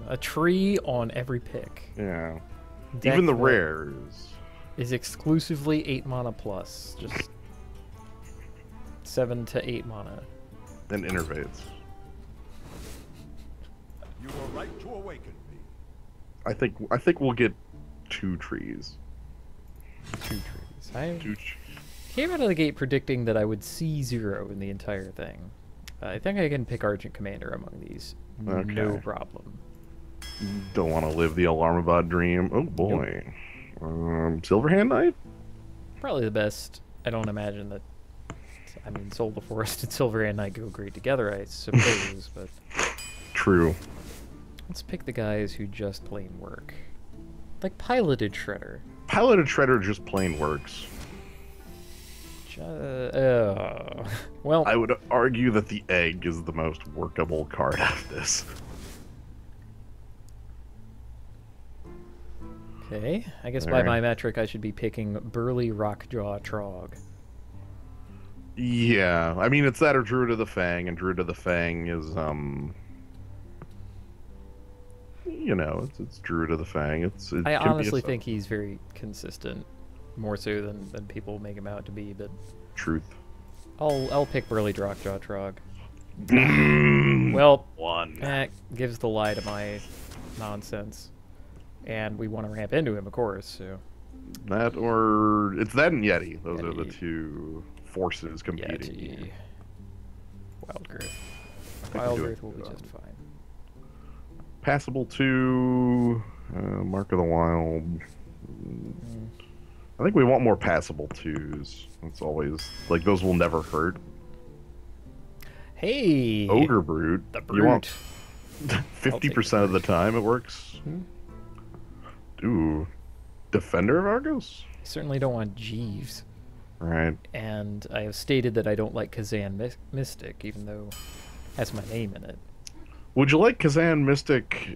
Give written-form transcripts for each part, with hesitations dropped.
A tree on every pick. Yeah. Deck Even the that rares. is exclusively 8 mana plus. Just 7 to 8 mana. And innervates. You were right to awaken me. I think we'll get 2 trees. 2 trees. I Two came out of the gate predicting that I would see 0 in the entire thing. I think I can pick Argent Commander among these. No Okay. problem. Don't want to live the Alarmabad dream. Oh boy. Silverhand Knight? Probably the best. I don't imagine that. I mean, Soul the Forest and Silverhand Knight go great together, I suppose, but True. let's pick the guys who just plain work. Like Piloted Shredder. Piloted Shredder just plain works. Well, I would argue that the egg is the most workable card out of this. okay. I guess by Alright. my metric, I should be picking Burly Rockjaw Trog. Yeah, I mean, it's that or Druid of the Fang, and Druid of the Fang is, you know, it's Druid of the Fang. It I can be a honestly think he's very consistent, more so than people make him out to be, but truth. I'll pick Burly Rockjaw Trog. Well, Well, one. that gives the lie to my nonsense. And we want to ramp into him, of course, so... That or it's that and Yeti. Those are the Yeti. two forces competing. Yeti. Wild Growth. I can Wild do Growth it. will be just fine. Passable to Mark of the Wild. I think we want more passable twos. That's always like those will never hurt. Hey! Ogre Brute. The You want Brute. 50% of the time it works. Ooh. Defender of Argos? I certainly don't want Jeeves. Right. And I have stated that I don't like Kazan Mystic, even though it has my name in it. Would you like Kazan Mystic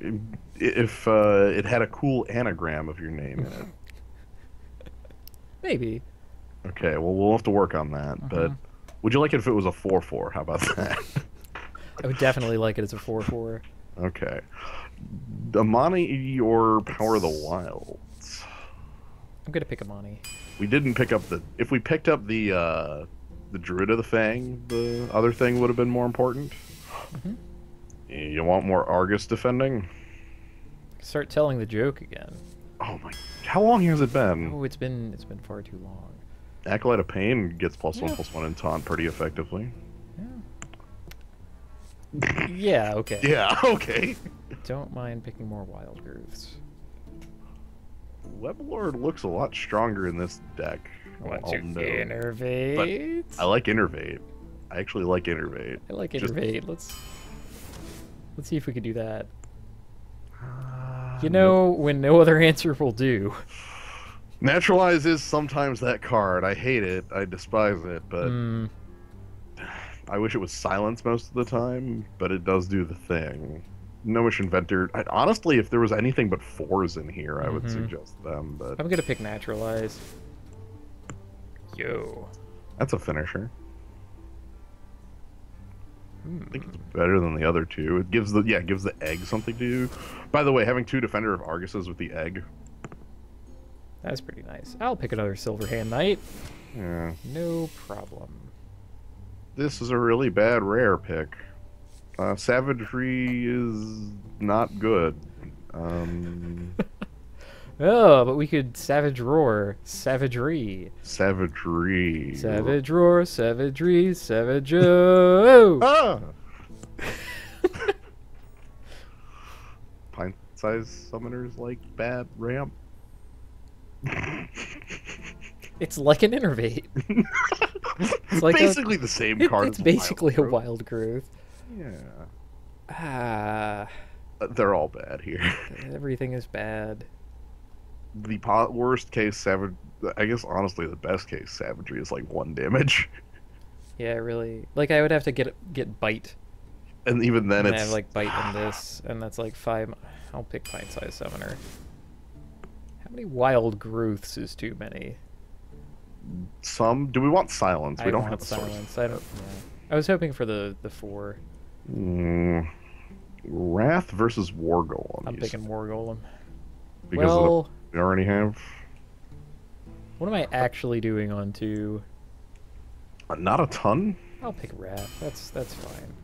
if it had a cool anagram of your name in it? Maybe. Okay, well, we'll have to work on that. But would you like it if it was a 4/4? How about that? I would definitely like it as a 4/4. Okay. Amani or Power of the Wilds? I'm gonna pick Amani. We didn't pick up the... If we picked up the Druid of the Fang, the other thing would have been more important. You want more Argus defending? Start telling the joke again. Oh my... How long has it been? Oh, it's been far too long. Acolyte of Pain gets +1/+1 Yeah. in taunt pretty effectively. Yeah, okay. Yeah, okay. Don't mind picking more Wild Growths. Weblord looks a lot stronger in this deck. Want I'll to note. innervate? I like Innervate. I actually like Innervate. I like Just- innervate. Let's see if we can do that. You know, when no other answer will do. Naturalize is sometimes that card. I hate it. I despise it, but Hmm. I wish it was silence most of the time, but it does do the thing. Gnomish Inventor. Honestly, if there was anything but 4s in here, I would suggest them, but I'm gonna pick Naturalize. Yo. that's a finisher. I think it's better than the other two. It gives the it gives the egg something to do. By the way, having 2 Defender of Arguses with the egg. That's pretty nice. I'll pick another Silverhand Knight. Yeah. No problem. This is a really bad rare pick. Savagery is not good. Oh, but we could Savage Roar. Savagery. Savagery. Savage Roar, Savagery, Savage... Oh! Ah! Pint-sized summoners like bad ramp. It's like an Innervate. It's like Basically the same card It's as basically Wild a Wild Growth. Growth. Yeah. Ah, They're all bad here. everything is bad. The worst case savage... I guess, honestly, the best case savagery is like 1 damage. Yeah, really. Like, I would have to get Bite. And even then And I it's... have, like, Bite in this, and that's like 5... I'll pick Pint-Sized Summoner. How many Wild Growths is too many? Some... Do we want silence? We I don't want have a source. silence. I don't... Yeah. I was hoping for the 4. Wrath versus War Golem. I'm you picking said. War Golem. Because Well, we already have what am I actually doing on 2? not a ton. I'll pick Wrath. That's fine.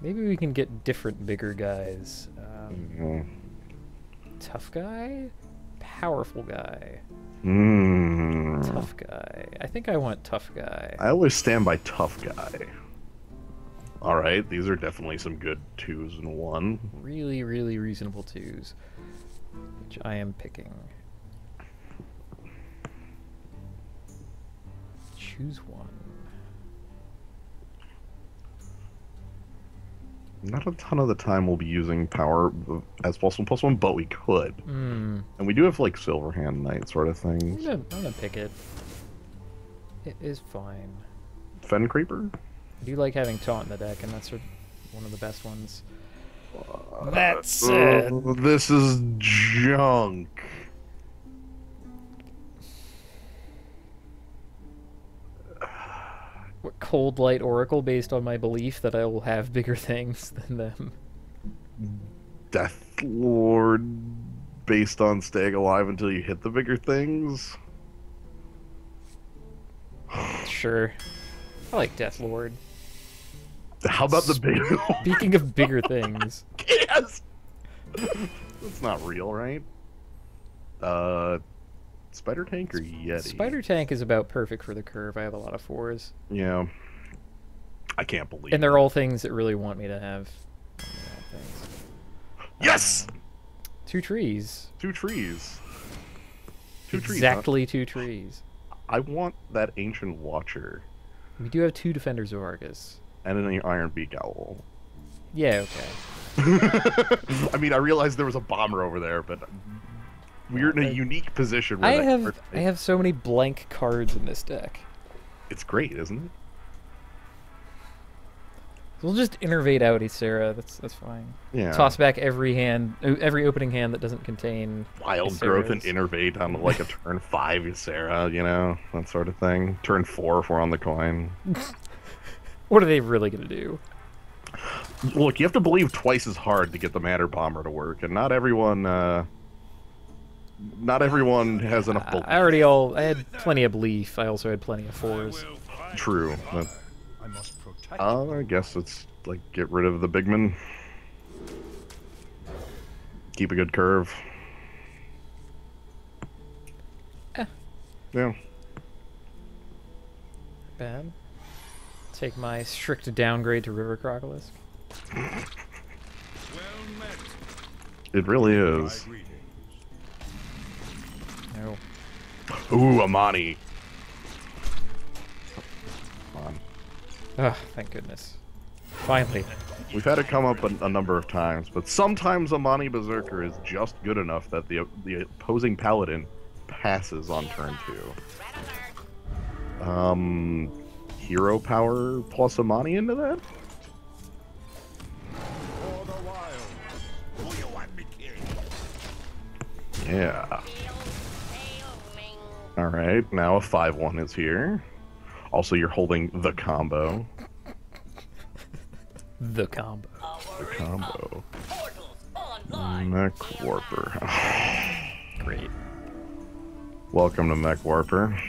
Maybe we can get different bigger guys. Mm. Tough guy? Powerful guy. Mm. Tough guy. I think I want tough guy. I always stand by tough guy. All right, these are definitely some good 2s and 1. Really, really reasonable 2s. Which I am picking. Choose one. Not a ton of the time we'll be using power as +1/+1, but we could. Hmm. And we do have like Silverhand Knight sort of things. I'm gonna pick it. It is fine. Fen Creeper? I do like having Taunt in the deck, and that's one of the best ones. This is junk. What, Cold Light Oracle based on my belief that I will have bigger things than them. Death Lord based on staying alive until you hit the bigger things. Sure. I like Death Lord. How about the big? Speaking of bigger things. Yes. That's not real, right? Spider Tank or Yeti? Spider Tank is about perfect for the curve. I have a lot of 4s. Yeah. I can't believe. And they're all things that really want me to have. Things. Yes. 2 trees. 2 trees. 2 trees. Exactly 2 trees. I want that Ancient Watcher We do have 2 Defenders of Argus. and an Iron Beak Owl. Yeah, okay. I mean, I realized there was a bomber over there, but we're in a unique position. Where I have so many blank cards in this deck. It's great, isn't it? We'll just innervate out Ysera. That's fine. Yeah. Toss back every opening hand that doesn't contain Wild Growth and Yseras. Innervate on like a turn 5 Ysera, you know, that sort of thing. Turn 4 if we're on the coin. What are they really gonna do? Look, you have to believe twice as hard to get the Matter Bomber to work, and not everyone has enough belief. I had plenty of belief. I also had plenty of 4s. True. But, I must protect I guess it's like get rid of the Bigman. Keep a good curve. Yeah. Bad. Take my strict downgrade to River Crocolisk. well met. It really My is. greetings. No. Ooh, Amani. Come on. Ah, thank goodness. Finally. We've had it come up a number of times, but sometimes Amani Berserker is just good enough that the opposing paladin passes on turn 2. Hero power plus Amani into that? For the wild. Who you want me king? Yeah. Alright, now a 5-1 is here. Also, you're holding the combo. The combo. The combo. Mech Warper. Great. Welcome to Mech Warper.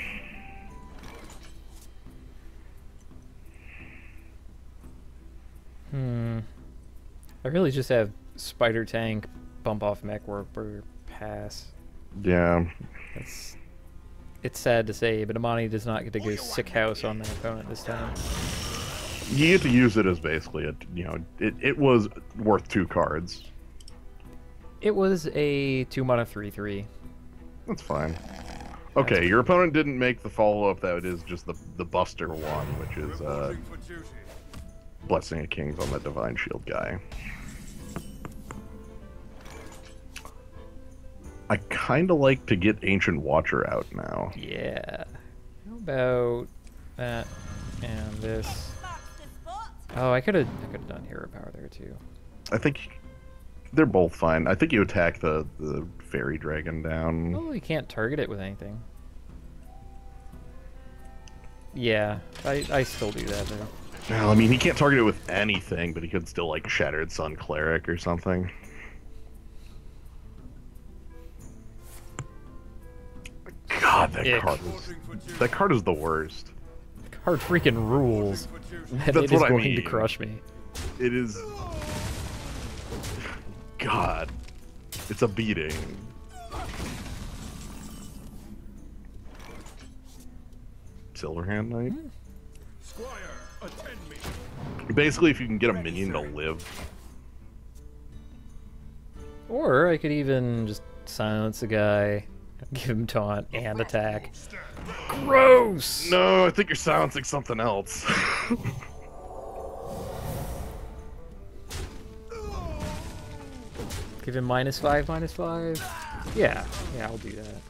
I really just have Spider Tank, bump off Mech Warper, pass. Yeah. It's sad to say, but Amani does not get to go sick house on that opponent this time. You get to use it as basically it was worth 2 cards. It was a 2-mana 3/3. That's fine. Okay, your opponent didn't make the follow-up that is just the Buster one, which is Reporting for duty. Blessing of Kings on the Divine Shield guy. I kind of like to get Ancient Watcher out now. Yeah. How about that and this? Oh, I could have done Hero Power there too. I think they're both fine. I think you attack the Fairy Dragon down. Oh, you can't target it with anything. Yeah, I still do that though. Well, I mean, he can't target it with anything, but he could still, like, Shattered Sun Cleric or something. God, Ick. that card is the worst. Card freaking rules. And That's it is what I going to mean. crush me. It is... God. It's a beating. Silverhand Knight? Squire, attend me. Basically, if you can get a minion to live. Or I could even just silence a guy, give him taunt and attack. Gross! No, I think you're silencing something else. Give him -5, -5. Yeah, I'll do that.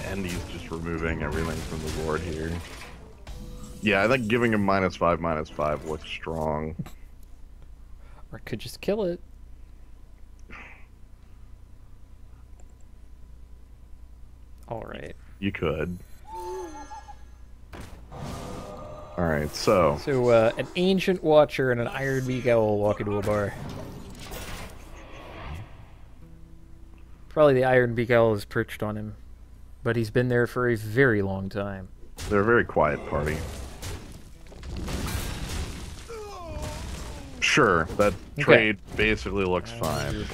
And he's just removing everything from the board here. Yeah, I think giving him -5, -5 looks strong. Or I could just kill it. Alright. You could. Alright, so... So, an Ancient Watcher and an Ironbeak Owl walk into a bar. Probably the Ironbeak Owl is perched on him. But he's been there for a very long time. They're a very quiet party. Sure, that trade basically looks fine.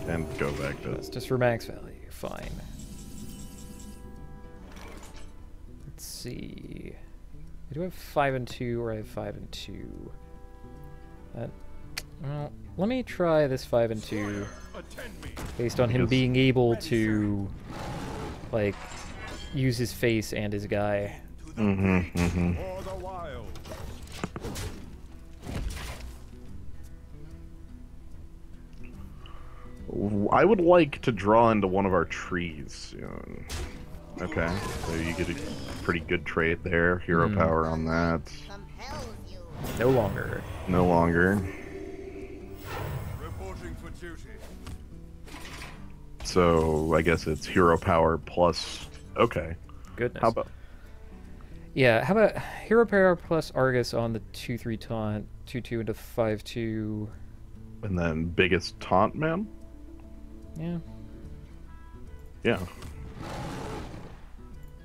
And go back to... That's just for max value. Fine. Let's see. I do have 5 and 2, or I have 5 and 2. Well, let me try this 5 and 2. Based on him Because- being able to, like, use his face and his guy. Mm-hmm, mm-hmm. For the wild. I would like to draw into one of our trees soon. Okay, so you get a pretty good trade there. Hero power on that. No longer. No longer. Reporting for duty. So I guess it's hero power plus... Okay. Goodness. How about... Yeah, how about Hero Power plus Argus on the 2/3 taunt, 2/2 into 5/2. And then biggest taunt man? Yeah. Yeah.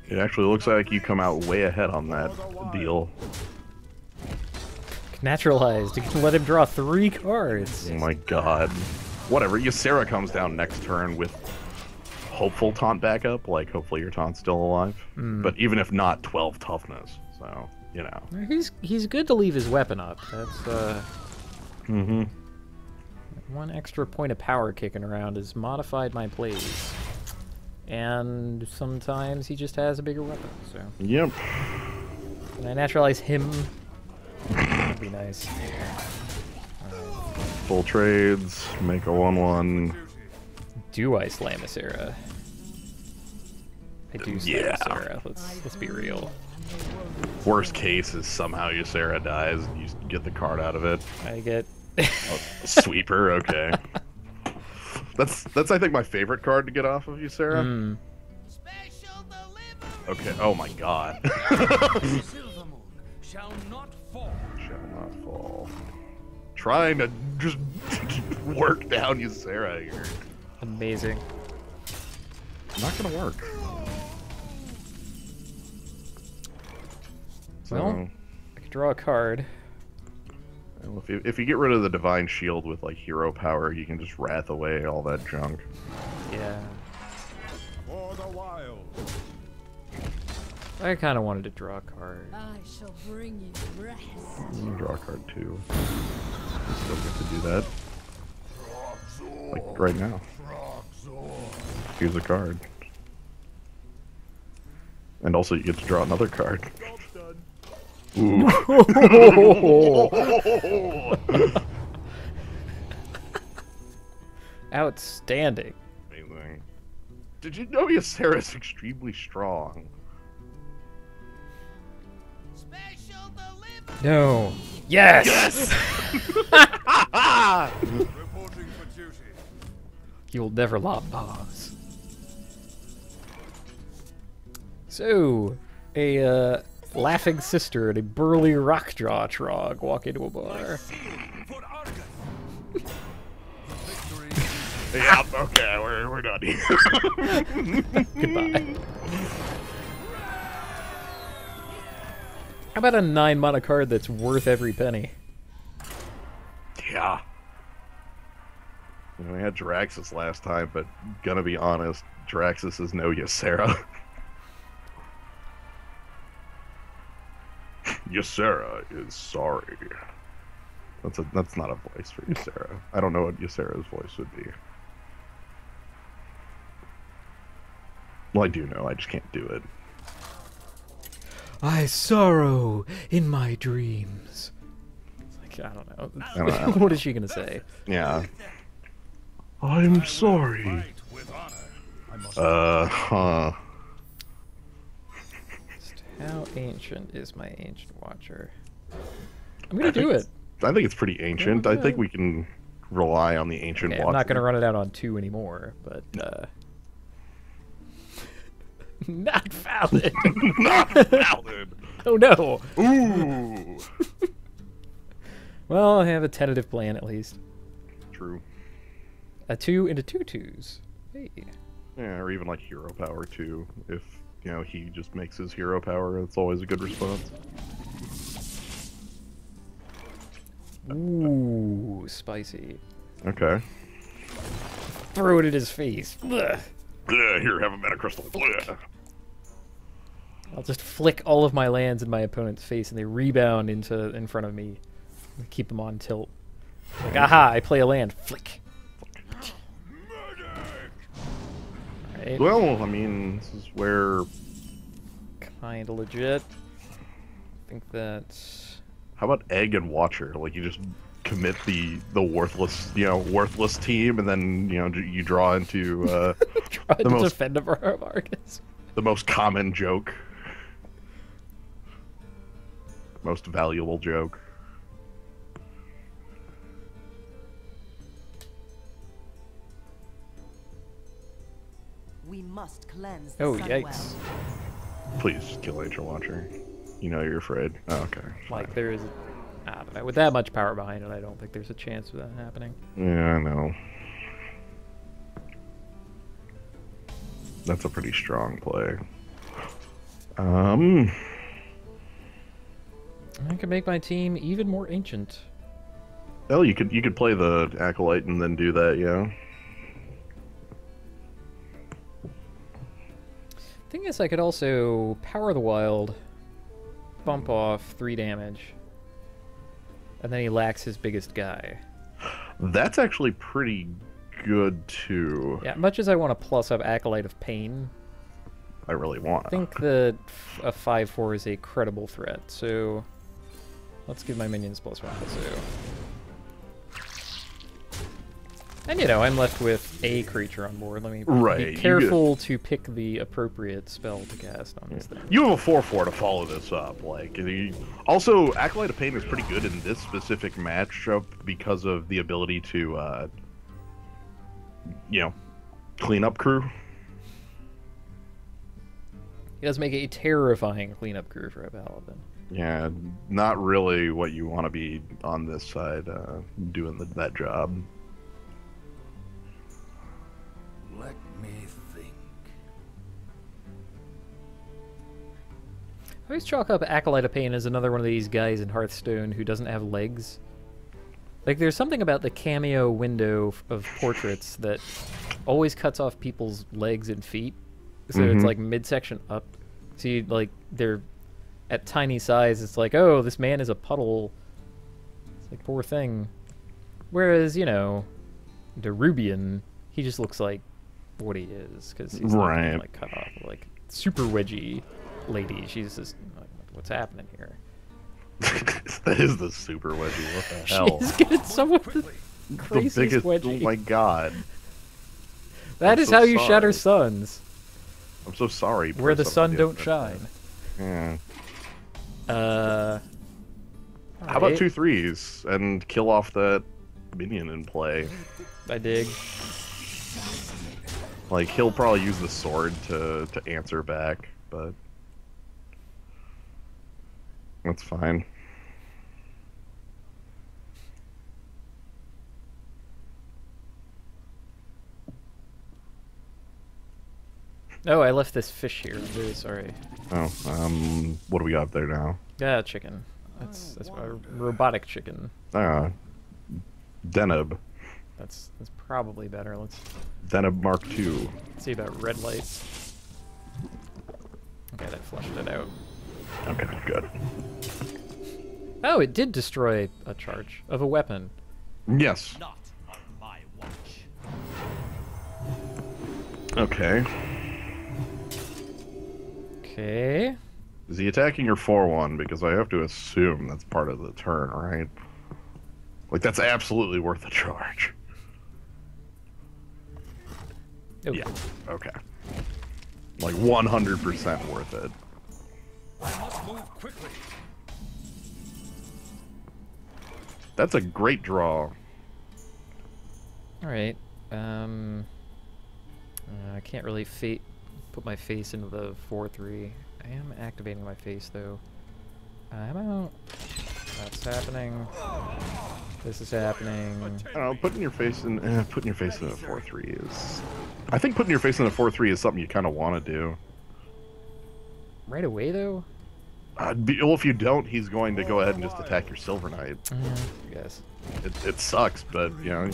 It actually looks like you come out way ahead on that deal. Naturalized. You can let him draw 3 cards. Oh my god. Whatever, Ysera comes down next turn with hopeful taunt backup, like hopefully your taunt's still alive. But even if not, 12 toughness. So, you know. He's good to leave his weapon up. That's Mm-hmm. one extra point of power kicking around has modified my plays. And sometimes he just has a bigger weapon, so. Yep. Can I naturalize him? That'd be nice. Full trades, make a 1/1. Do I slam Ysera? I do slam Yeah. Ysera. Let's be real. Worst case is somehow Ysera dies and you get the card out of it. I get Sweeper, okay. That's I think my favorite card to get off of Ysera. Special delivery. Okay, oh my god. Silver moon shall not fall. Shall not fall. Trying to just work down Ysera here. amazing. Not gonna work. So, Well, I could draw a card. well, if you get rid of the Divine Shield with like hero power, you can just wrath away all that junk. Yeah. For the wild. I kind of wanted to draw a card. I shall bring you rest. You can draw a card too. Still get to do that. Like right now. Here's a card. And also you get to draw another card. Ooh. Outstanding. Amazing. Did you know Ysera's extremely strong? Special delivery. No. Yes! Reporting for duty. You'll never lob bombs. So, A laughing sister and a burly rockjaw trog walk into a bar. For Argus. Victory. Yeah, okay, we're done here. Goodbye. How about a 9 mana card that's worth every penny? Yeah. You know, we had Draxus last time, but gonna be honest, Draxus is no Ysera. Ysera is sorry. That's not a voice for Ysera. I don't know what Ysera's voice would be. Well, I do know, I just can't do it. I sorrow in my dreams. It's like, I don't know. I don't know. What is she gonna say? Yeah. I'm sorry. Fight with honor. I must Huh. Just how ancient is my ancient watcher? I'm gonna do it. I think it's pretty ancient. I think we can rely on the ancient Okay, watcher. I'm not gonna run it out on 2 anymore, but not valid. Not valid. Oh no. Ooh. Well, I have a tentative plan at least. True. A 2 into 2 2s. Hey. Yeah, or even like hero power too. If you know he just makes his hero power, it's always a good response. Ooh, spicy. Okay. Throw it in his face. Ugh. Yeah, here, have a mana crystal. Yeah. I'll just flick all of my lands in my opponent's face, and they rebound in front of me. Keep them on tilt. Like, aha! I play a land. Flick. Right. Well, I mean, this is where. Kinda legit. I think that's. How about Egg and Watcher? Like you just commit the worthless, worthless team, and then you draw into Try to most- defend of Argus. the most common joke, most valuable joke. We must cleanse the Oh, Sunwell. yikes. Please just kill Nature Watcher. You know you're afraid. Oh, okay. Like, there is. I don't know. With that much power behind it, I don't think there's a chance of that happening. Yeah, I know. That's a pretty strong play. I could make my team even more ancient. Well, you could play the Acolyte and then do that, yeah. Thing is, I could also power the wild, bump off 3 damage, and then he lacks his biggest guy. That's actually pretty good too. Yeah, much as I want to plus up Acolyte of Pain, I really want. I think that a 5/4 is a credible threat, so let's give my minions +1, so... And I'm left with a creature on board. Let me Right, be you careful to pick the appropriate spell to cast on this thing. You have a 4/4 to follow this up. Also, Acolyte of Pain is pretty good in this specific matchup because of the ability to, clean up crew. He does make a terrifying cleanup crew for a paladin. Yeah, not really what you want to be on this side doing that job. let me think. I always chalk up Acolyte of Pain as another one of these guys in Hearthstone who doesn't have legs. Like, there's something about the cameo window of portraits that always cuts off people's legs and feet. So it's like midsection up. So they're at tiny size. It's like, oh, this man is a puddle. It's like, poor thing. Whereas, Derubian, he just looks like what he is. Because he's Right. not, cut off. Like, super wedgy lady. She's just, what's happening here? That is the super wedgie. What the hell? She's getting someone with the The craziest biggest. wedgie. Oh my god. That I'm is so how you shatter sorry. suns. I'm so sorry. Where the person sun who don't did shine. that. Yeah. Uh. How about 2 3s and kill off that minion in play? I dig. Like he'll probably use the sword to answer back, but That's fine. Oh, I left this fish here. I'm very sorry. Oh, what do we got there now? Yeah, chicken. That's a robotic chicken. Deneb. That's probably better. Let's Deneb Mark II. see about red lights. Okay, that flushed it out. Okay, good. Oh, it did destroy a charge of a weapon. Yes. Not on my watch. Okay. Okay. Is he attacking your 4-1? Because I have to assume that's part of the turn, right? Like, that's absolutely worth a charge. Oh. Yeah. Okay. Like, 100% worth it. I must move quickly. That's a great draw. All right. I can't really put my face into the 4-3. I am activating my face though. How about that's happening? This is happening. I don't know, putting your face in the 4-3 is... I think putting your face in the 4-3 is something you kind of want to do. Right away though? Well, if you don't, he's going to go ahead and just attack your Silver Knight. I guess. It sucks, but, you know...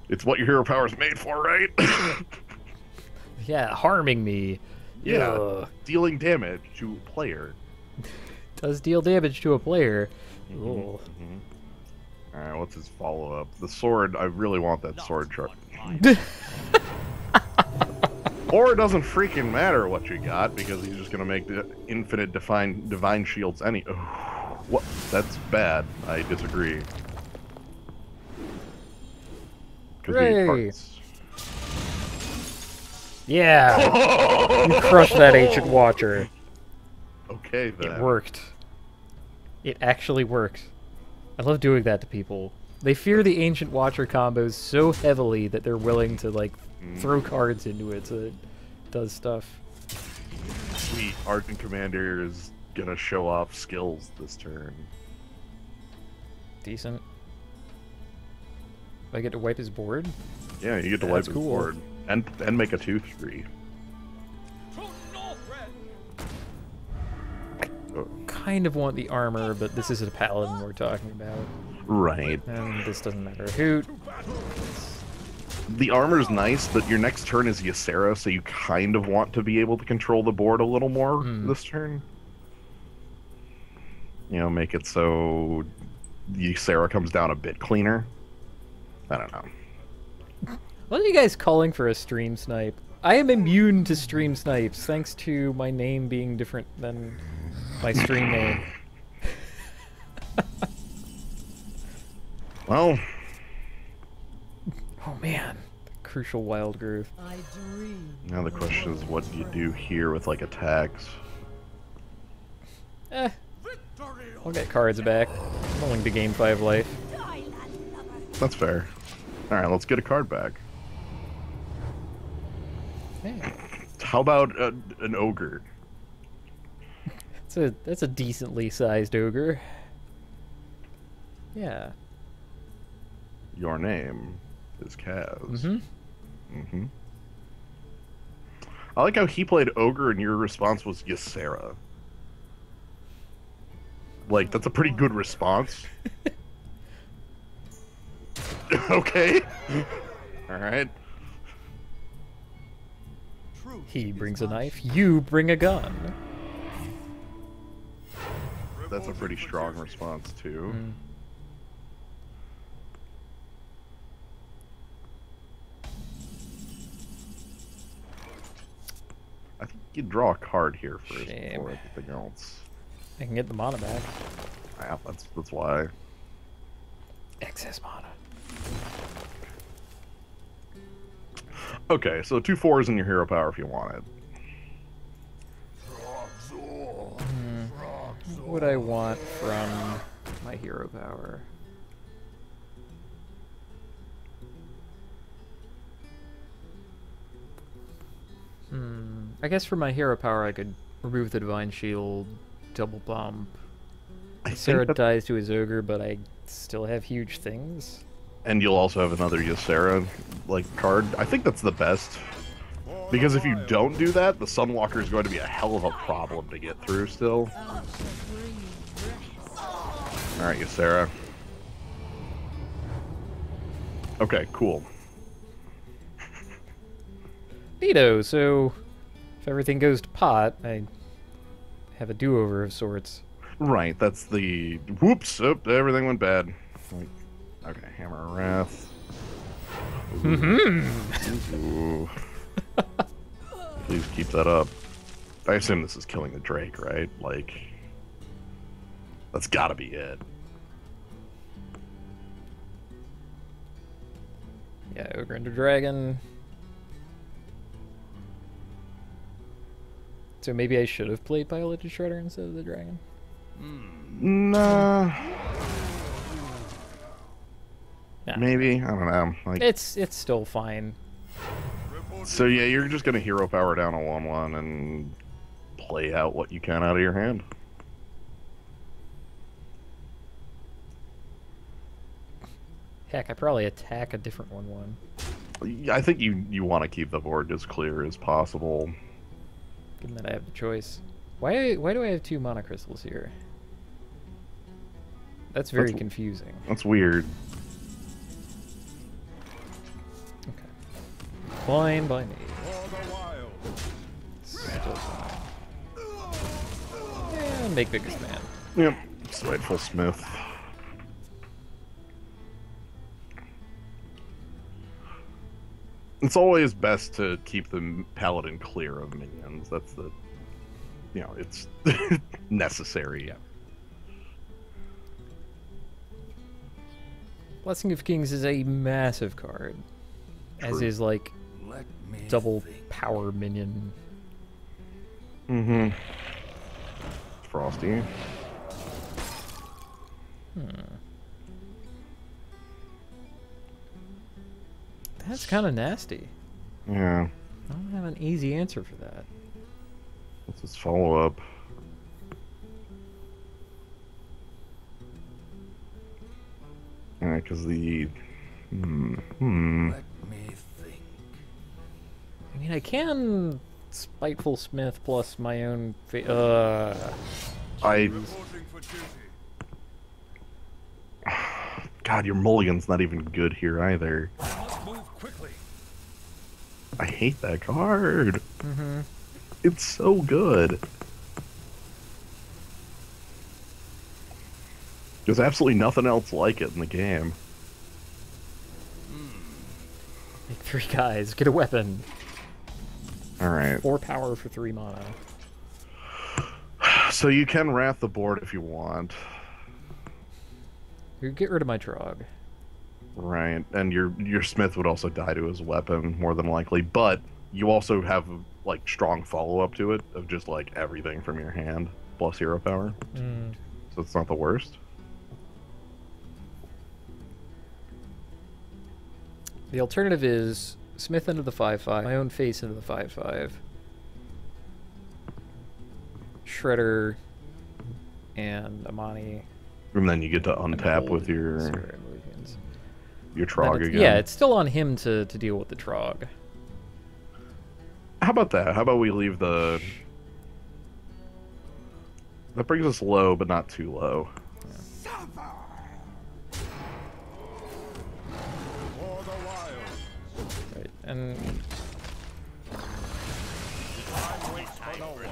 It's what your hero power is made for, right? Yeah, harming me. Yeah. Ugh. Dealing damage to a player. Does deal damage to a player. Mm-hmm. Ugh. Alright, what's his follow-up? The sword, I really want that sword chart. Or it doesn't freaking matter what you got, because he's just gonna make the infinite divine shields any... Oh, what? That's bad. I disagree. Hooray! Yeah! You crushed that Ancient Watcher. Okay, then. It worked. It actually worked. I love doing that to people. They fear the Ancient Watcher combos so heavily that they're willing to, like, throw cards into it so it does stuff. Sweet. Argent Commander is gonna show off skills this turn. Decent. I get to wipe his board? Yeah, you get to Yeah, wipe that's his cool. board. And make a 2-3. Kind of want the armor, but this is a paladin we're talking about. Right. And this doesn't matter. Hoot. The armor's nice, but your next turn is Ysera, so you kind of want to be able to control the board a little more this turn. You know, make it so Ysera comes down a bit cleaner. I don't know. What are you guys calling for a stream snipe? I am immune to stream snipes, thanks to my name being different than my stream name. Well... Oh man, crucial wild growth. I dream. Now the question is, what do you do here with, like, attacks? I'll get cards back. I'm willing to gain 5 life. That's fair. Alright, let's get a card back. Hey, How about an ogre? that's a decently sized ogre. Yeah. Your name is Kaz. Mm-hmm. Mm-hmm. I like how he played ogre and your response was Ysera. Like, that's a pretty good response. Okay. Alright. He brings a knife, you bring a gun. That's a pretty strong response, too. I think you draw a card here first Shame. before everything else. I can get the mana back. Yeah, that's why. Excess mana. Okay, so 2 4s in your hero power if you want it. What would I want from my hero power? I guess for my hero power I could remove the Divine Shield, double bump. I think Sarah that- dies to his ogre, but I still have huge things. and you'll also have another Ysera like card. I think that's the best. Because if you don't do that, the Sunwalker is going to be a hell of a problem to get through still. I shall bring you rest. Alright, Ysera. Okay, cool. Neato, so if everything goes to pot, I have a do-over of sorts. Right, that's the... Whoops! Oh, everything went bad. Right. Okay, Hammer of Wrath. Ooh. Please keep that up. I assume this is killing the Drake, right? Like... That's gotta be it. Yeah, ogre into dragon. So maybe I should have played Piloted Shredder instead of the dragon. Nah... Nah. Maybe? I don't know. Like, It's still fine. so yeah, you're just gonna hero power down a 1/1 and play out what you can out of your hand. Heck, I probably attack a different 1/1, I think you want to keep the board as clear as possible. given that I have the choice. Why do I have 2 mana crystals here? That's very That's- confusing. That's weird. Okay. Fine by me. For the wild. Still fine. And make biggest man. Yep. Spiteful Smith. It's always best to keep the paladin clear of minions. That's the, it's necessary. Yeah. Blessing of Kings is a massive card, as True. is like Let me double think. power minion. Mm-hmm. Frosty. That's kind of nasty. Yeah. I don't have an easy answer for that. What's his follow-up? Yeah, because the... Let me think. I mean, I can Spiteful Smith plus my own. I... Reporting for duty. God, your mulligan's not even good here either. I must move quickly. I hate that card. It's so good. There's absolutely nothing else like it in the game. Make 3 guys, get a weapon. Alright. 4 power for 3 mana. So you can wrath the board if you want. You get rid of my Trog. Right. And your Smith would also die to his weapon, more than likely. But you also have, like, strong follow-up to it of just, like, everything from your hand, plus hero power. So it's not the worst. The alternative is Smith into the 5/5, my own face into the 5/5, Shredder, and Amani. And then you get to and untap hold with your Sarah and Lucian's. your Then Trog it's- again. Yeah, it's still on him to deal with the Trog. How about that? How about we leave the... That brings us low, but not too low. For the wild. Right, and Time waits for no one.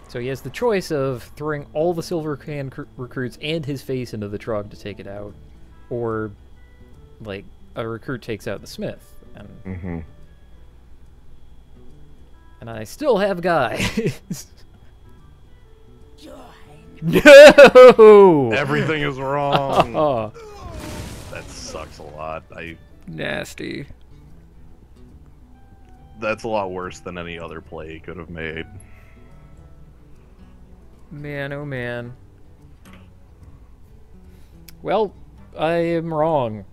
so he has the choice of throwing all the Silver Hand recruits and his face into the Trog to take it out, or, like, a recruit takes out the Smith, and Mm-hmm. and I still have guys. Join. No! Everything is wrong. Oh, That sucks a lot. nasty. That's a lot worse than any other play he could have made. Man, oh man. Well, I am wrong.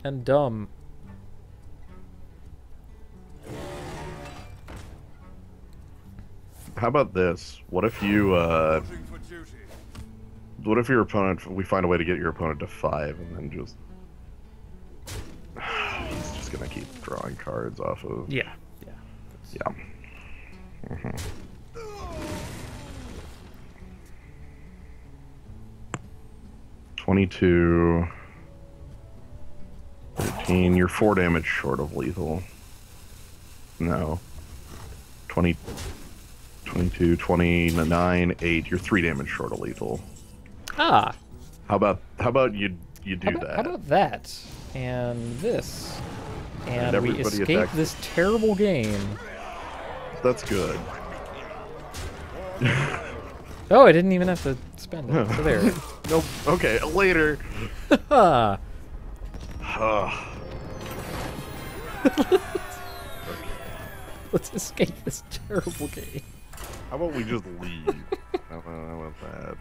And dumb. How about this? What if you Looking for duty. what if your opponent, we find a way to get your opponent to 5 and then just he's just gonna keep drawing cards off of. Yeah. Yeah. Mhm. 22, 13. You're 4 damage short of lethal. No. 20, 22, 29, 8. You're 3 damage short of lethal. Ah. How about you do that? How about that? And this. And we everybody escape attack. this terrible game. That's good. Oh, I didn't even have to spend it. So there. Nope. Okay, later. Ah. Let's escape this terrible game. How about we just leave? How about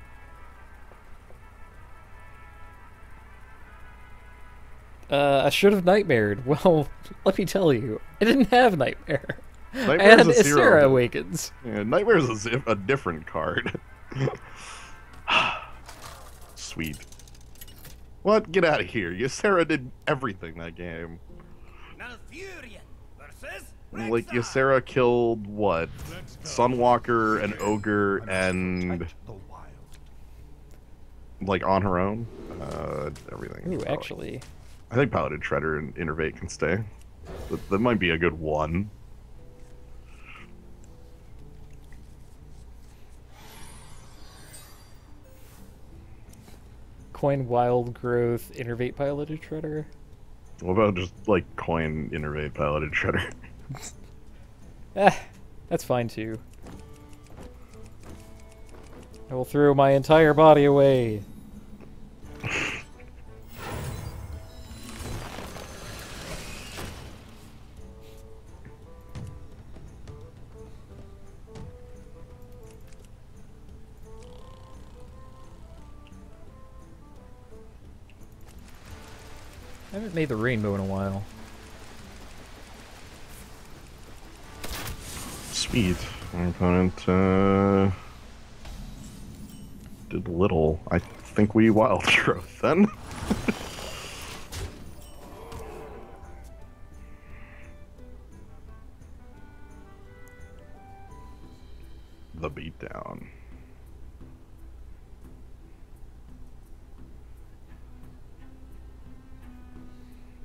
that? I should have nightmared. Well, let me tell you, I didn't have nightmare. Nightmare's I had a zero. Ysera Awakens. Yeah, Nightmare's a different card. Sweet. What? Get out of here. Ysera did everything that game. Malfurion versus Like, Ysera killed, what? Sunwalker, an Ogre, and... the wild. like, on her own? Everything. Ooh, actually. I think Paladin Shredder and Innervate can stay. That might be a good one. Coin Wild Growth, Innervate Piloted Shredder. What about just, like, coin Innervate Paladin Shredder? That's fine too. I will throw my entire body away. I haven't made the rainbow in a while. Sweet. My opponent, did little. I think we Wild Growth then. The beatdown.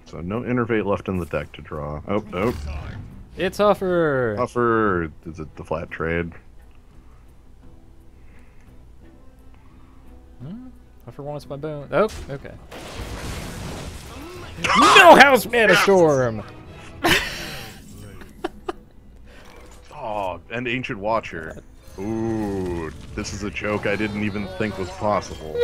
So no Innervate left in the deck to draw. Oh, oh. It's offer! Offer. Is it the flat trade? Offer wants my bone. Oh, okay. No House Mana Storm! Oh, and Ancient Watcher. Ooh, this is a joke I didn't even think was possible.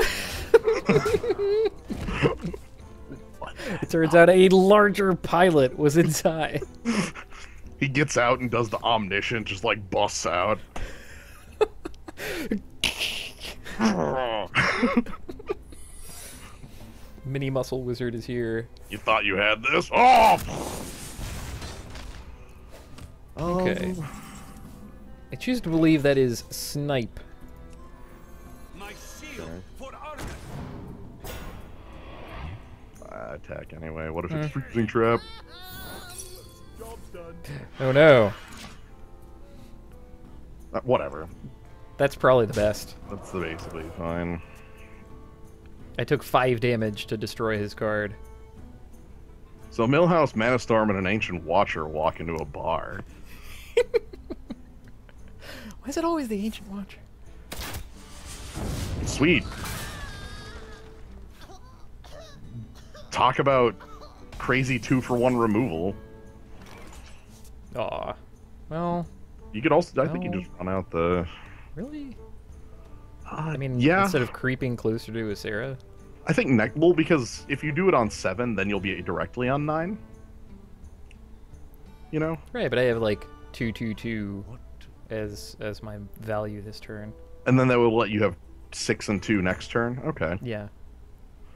It turns out a larger pilot was inside. He gets out and does the Omniscient, just like busts out. Mini Muscle Wizard is here. You thought you had this? Oh! Okay. I choose to believe that is Snipe. My shield for Argus. Attack anyway. What if it's Freezing Trap? Job's done. Oh no. Whatever. That's probably the best. That's basically fine. I took 5 damage to destroy his card. So Millhouse, Mana Storm, and an Ancient Watcher walk into a bar. Why is it always the Ancient Watcher? Sweet. Talk about crazy 2-for-1 removal. Aw. Well, You could also, I think you No. just run out the... really? I mean, yeah. instead of creeping closer to Ysera? I think well, because if you do it on 7, then you'll be directly on 9. You know? Right, but I have like 2/2/2 as my value this turn. And then that will let you have 6 and 2 next turn. Okay. Yeah.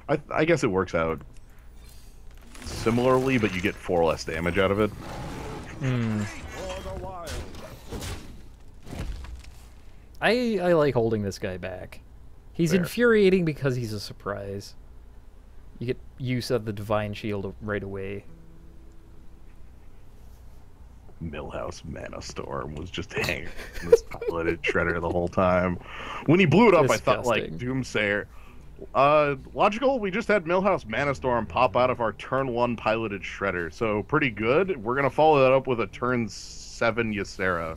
I guess it works out similarly, but you get 4 less damage out of it. Hmm. For the wild. I like holding this guy back. He's Fair. infuriating because he's a surprise. You get use of the Divine Shield right away. Millhouse Mana Storm was just hanging in this piloted shredder the whole time. When he blew it up, I thought like Disgusting. Doomsayer. Logical, we just had Millhouse Mana Storm pop out of our turn 1 piloted shredder, so pretty good. We're gonna follow that up with a turn 7 Ysera.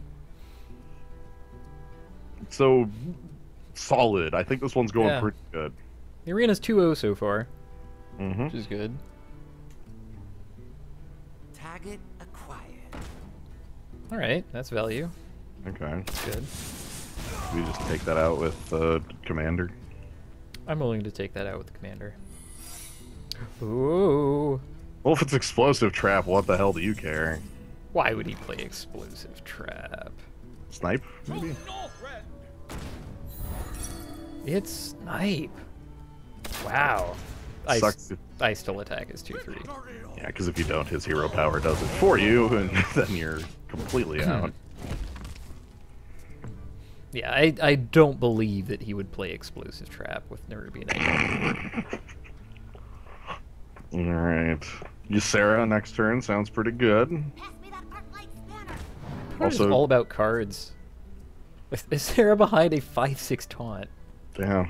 So solid. I think this one's going Yeah. pretty good. The arena's 2-0 so far, Mm-hmm. which is good. Target acquired. All right, that's value. Okay. Good. We just take that out with Commander. I'm willing to take that out with the commander. Ooh. Well, if it's explosive trap, what the hell do you care? Why would he play explosive trap? Snipe? Maybe? It's snipe. Wow. Sucks. I still attack as 2/3. Yeah, because if you don't, his hero power does it for you, and then you're completely out. Yeah, I don't believe that he would play explosive trap with Nerubian. Alright. Ysera next turn sounds pretty good. Pass me that Arclight spanner. Also, Also- all about cards. Is Sarah behind a 5/6 taunt? Yeah.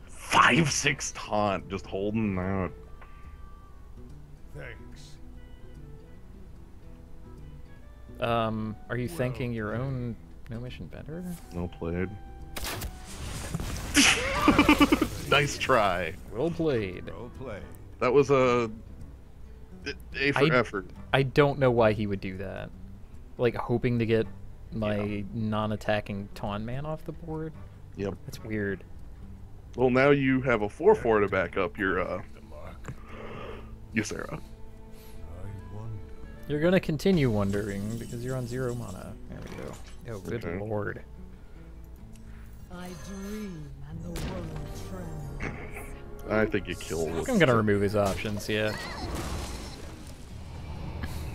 5/6 taunt, just holding out. Thanks. Are you thanking your own No Mission better? Well played. Nice try. Well played. Well played. That was a for effort. I don't know why he would do that. Like, hoping to get my non-attacking taunt man off the board? Yep. That's weird. Well, now you have a 4/4 to back up your The mark. Ysera. I wonder. You're gonna continue wondering because you're on 0 mana. There we go. Oh, good Okay. lord. I dream and the world trembles. I think you kill with I'm gonna remove his options, yeah.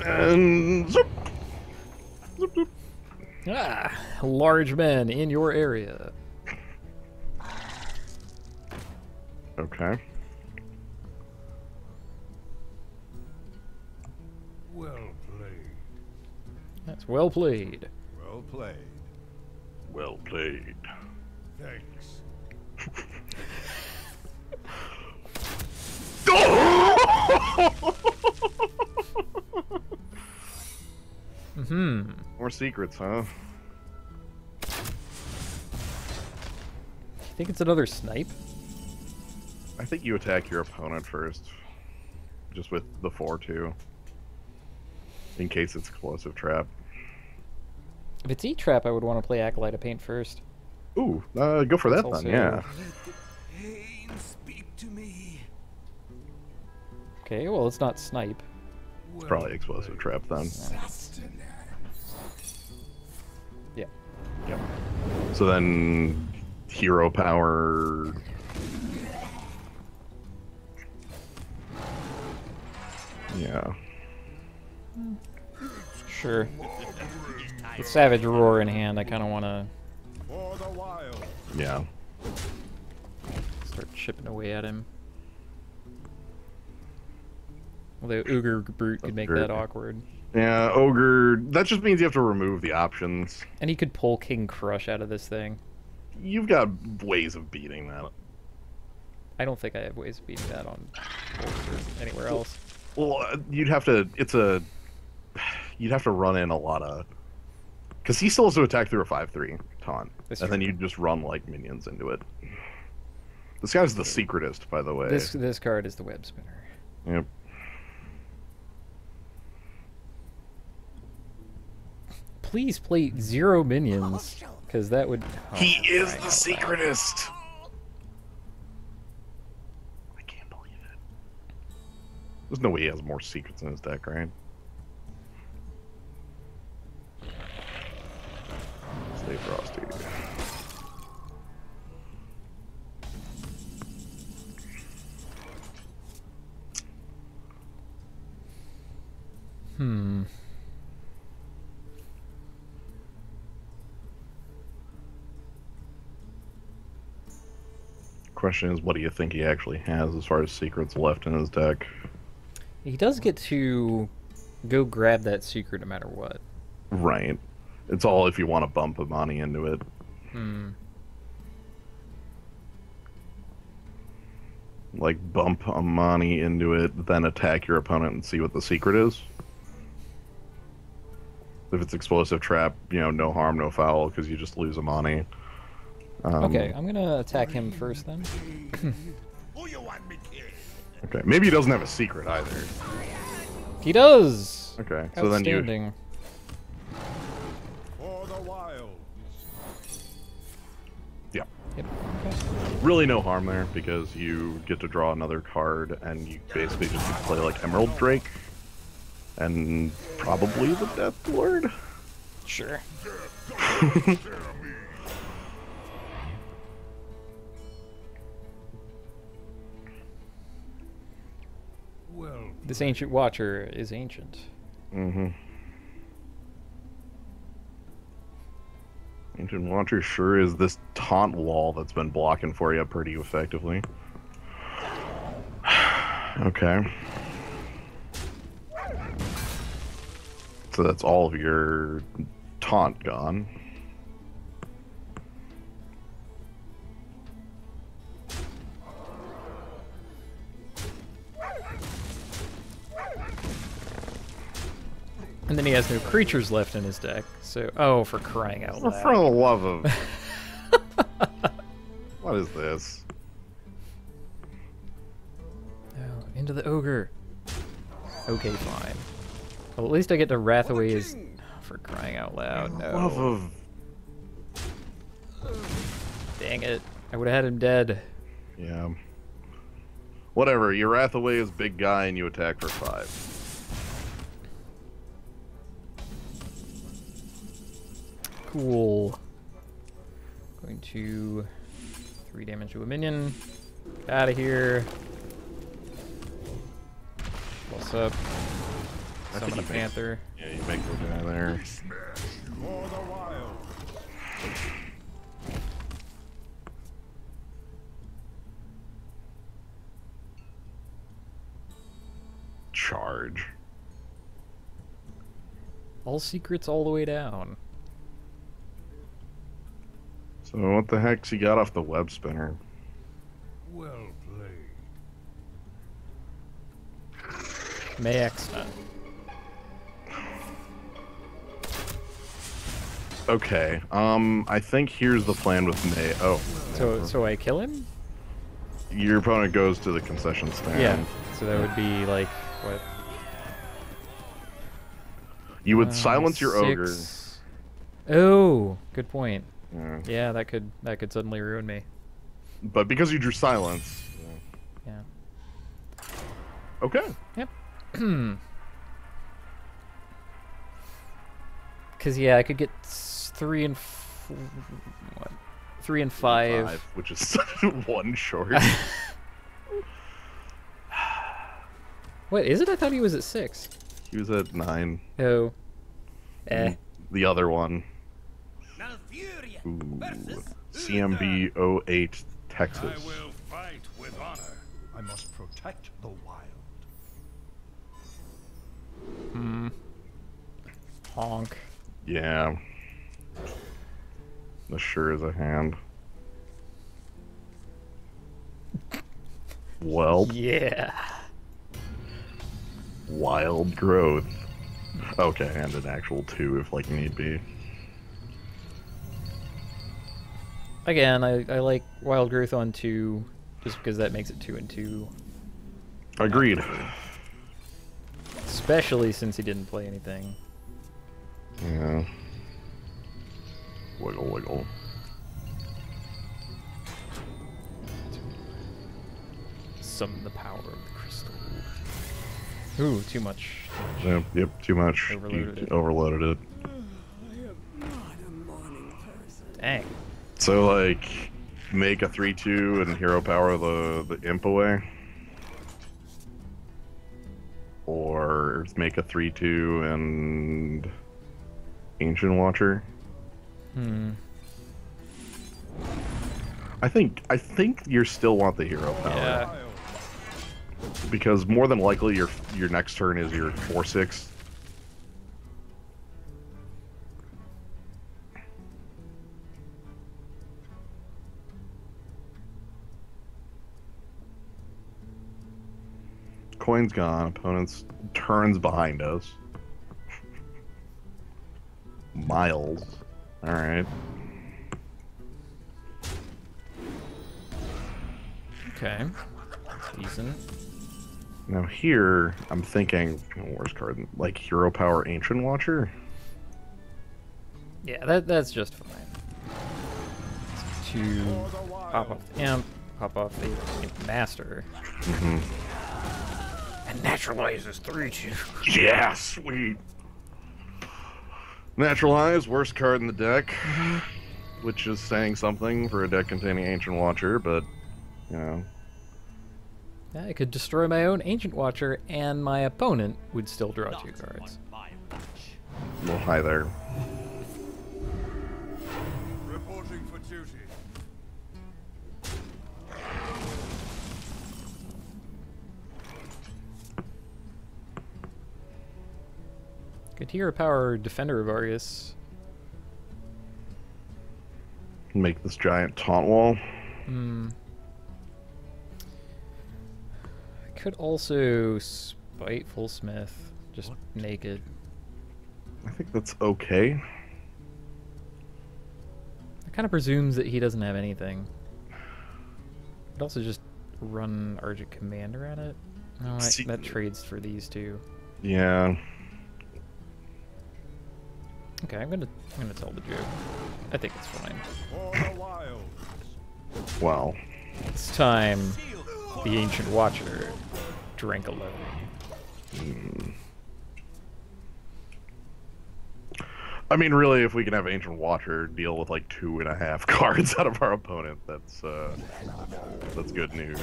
And zoop. Zoop, zoop. Ah, large men in your area. Okay. Well played. That's well played. Well played. Well played. Thanks. Mm-hmm. More secrets, huh? You think it's another snipe? I think you attack your opponent first. Just with the 4/2. In case it's explosive trap. If it's E-Trap, I would want to play Acolyte of Paint first. Ooh, go for that That's then, yeah. Let the pain speak to me. Okay, well, it's not snipe. It's probably explosive trap then. Sustenance. Yeah. Yep. So then, hero power. Yeah. Sure. With Savage Roar in hand, I kind of want to For the wild. Yeah. start chipping away at him. Although Ogre Brute could make that Ogre. awkward. Yeah, Ogre. That just means you have to remove the options. And he could pull King Crush out of this thing. You've got ways of beating that. I don't think I have ways of beating that on board or anywhere else. Well, you'd have to. You'd have to run in a lot of. Because he still has to attack through a 5/3 taunt, That's and then true. you just run like minions into it. This guy's the secretist, by the way. This card is the Web Spinner. Yep. Please play 0 minions, because that would. Oh, He for is crying the out secretist. I can't believe it. There's no way he has more secrets in his deck, right? Stay frosty. loud. question is, what do you think he actually has as far as secrets left in his deck? He does get to go grab that secret no matter what. Right. It's all if you want to bump Amani into it. Hmm. Like, bump Amani into it, then attack your opponent and see what the secret is. If it's explosive trap, you know, no harm, no foul, because you just lose Amani. Okay, I'm gonna attack him first then. Who you want me kill? Okay, maybe he doesn't have a secret either. He does! Okay, so then you... Outstanding. For the wild. Yeah. Yep. Okay. Really no harm there, because you get to draw another card, and you basically just get to play like Emerald Drake. And probably the Death Lord? Sure. Well, This Ancient Watcher is ancient. Mm-hmm. Ancient Watcher sure is this taunt wall that's been blocking for you pretty effectively. Okay. So that's all of your taunt gone. And then he has no creatures left in his deck, so... Oh, for crying out For loud. the love of... What is this? Oh, into the ogre. Okay, fine. Well, at least I get to wrath away his... For crying out loud, Love no. of... Dang it. I would have had him dead. Yeah. Whatever, you wrath away his big guy and you attack for 5. Cool. Going to 3 damage to a minion. Out of here. What's up? I think Summon a you make- panther. Yeah, you make the guy there. for the wild. Charge. All secrets all the way down. So what the heck's he got off the web spinner? Well played. Mayexna. Okay, I think here's the plan with May. Oh, So I kill him? your opponent goes to the concession stand. Yeah. So that would be like what? You would silence your ogre. 6. Oh, good point. Yeah. Yeah, that could suddenly ruin me. But because you drew silence. Yeah. Okay. Yep. Cause yeah, I could get 3 and 3 and 5. Which is one short. What is it? I thought he was at 6. He was at 9. Oh. Eh. The other one. Malfurion Ooh. versus CMB 08 Texas. I will fight with honor. I must protect the wild. Hmm. Honk. Yeah. This sure is a hand. Well, Yeah. wild growth. Okay, and an actual 2 if like need be. Again, I like Wild Growth on 2, just because that makes it 2 and 2. Agreed. Especially since he didn't play anything. Yeah. Wiggle, wiggle. Summon the power of the crystal. Ooh, too much. Yep, too much. Overloaded You it. overloaded it. Dang. So, like, make a 3/2 and hero power the imp away. Or make a 3/2 and Ancient Watcher. Hmm. I think you still want the hero power. Yeah. Because more than likely your next turn is your 4/6. Coin's gone. Opponent's turns behind us. Miles. Alright. Okay. Decent. Now here, I'm thinking, worst card, like Hero Power Ancient Watcher? Yeah, that's just fine. To pop off the Imp, pop off the Imp Master. Mm-hmm. And naturalizes 3/2. Yeah, sweet. Naturalize, worst card in the deck, which is saying something for a deck containing Ancient Watcher, but, you know. I could destroy my own Ancient Watcher, and my opponent would still draw 2 cards. Well, hi there. Reporting for duty. Could Hero Power Defender of Argus. Make this giant taunt wall. Hmm. I could also Spiteful Smith, just naked. I think that's okay. It kind of presumes that he doesn't have anything. I'd also just run Argent Commander at it. No, that trades for these two. Yeah. Okay, I'm gonna tell the joke. I think it's fine. For the wilds. Wow. This time, the Ancient Watcher drank alone. I mean, really, if we can have Ancient Watcher deal with like 2.5 cards out of our opponent, that's good news.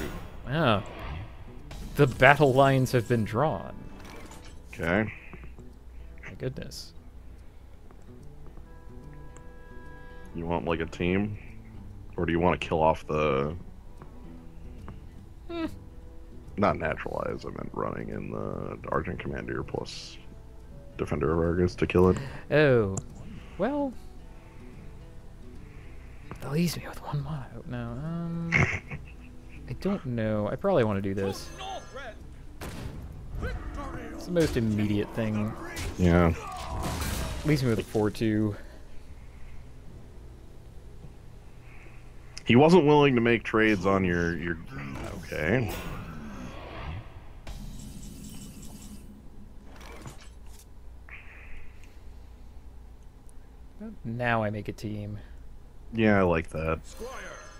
Yeah. The battle lines have been drawn. Okay. My goodness. You want like a team? Or do you want to kill off the... Not naturalize, I meant running in the Argent Commander plus Defender of Argus to kill it. Oh. Well... That leaves me with 1 mana. No, I don't know. I probably want to do this. It's the most immediate thing. Yeah. Leaves me with a 4/2. He wasn't willing to make trades on your... Okay. Now I make a team. Yeah, I like that. Squire,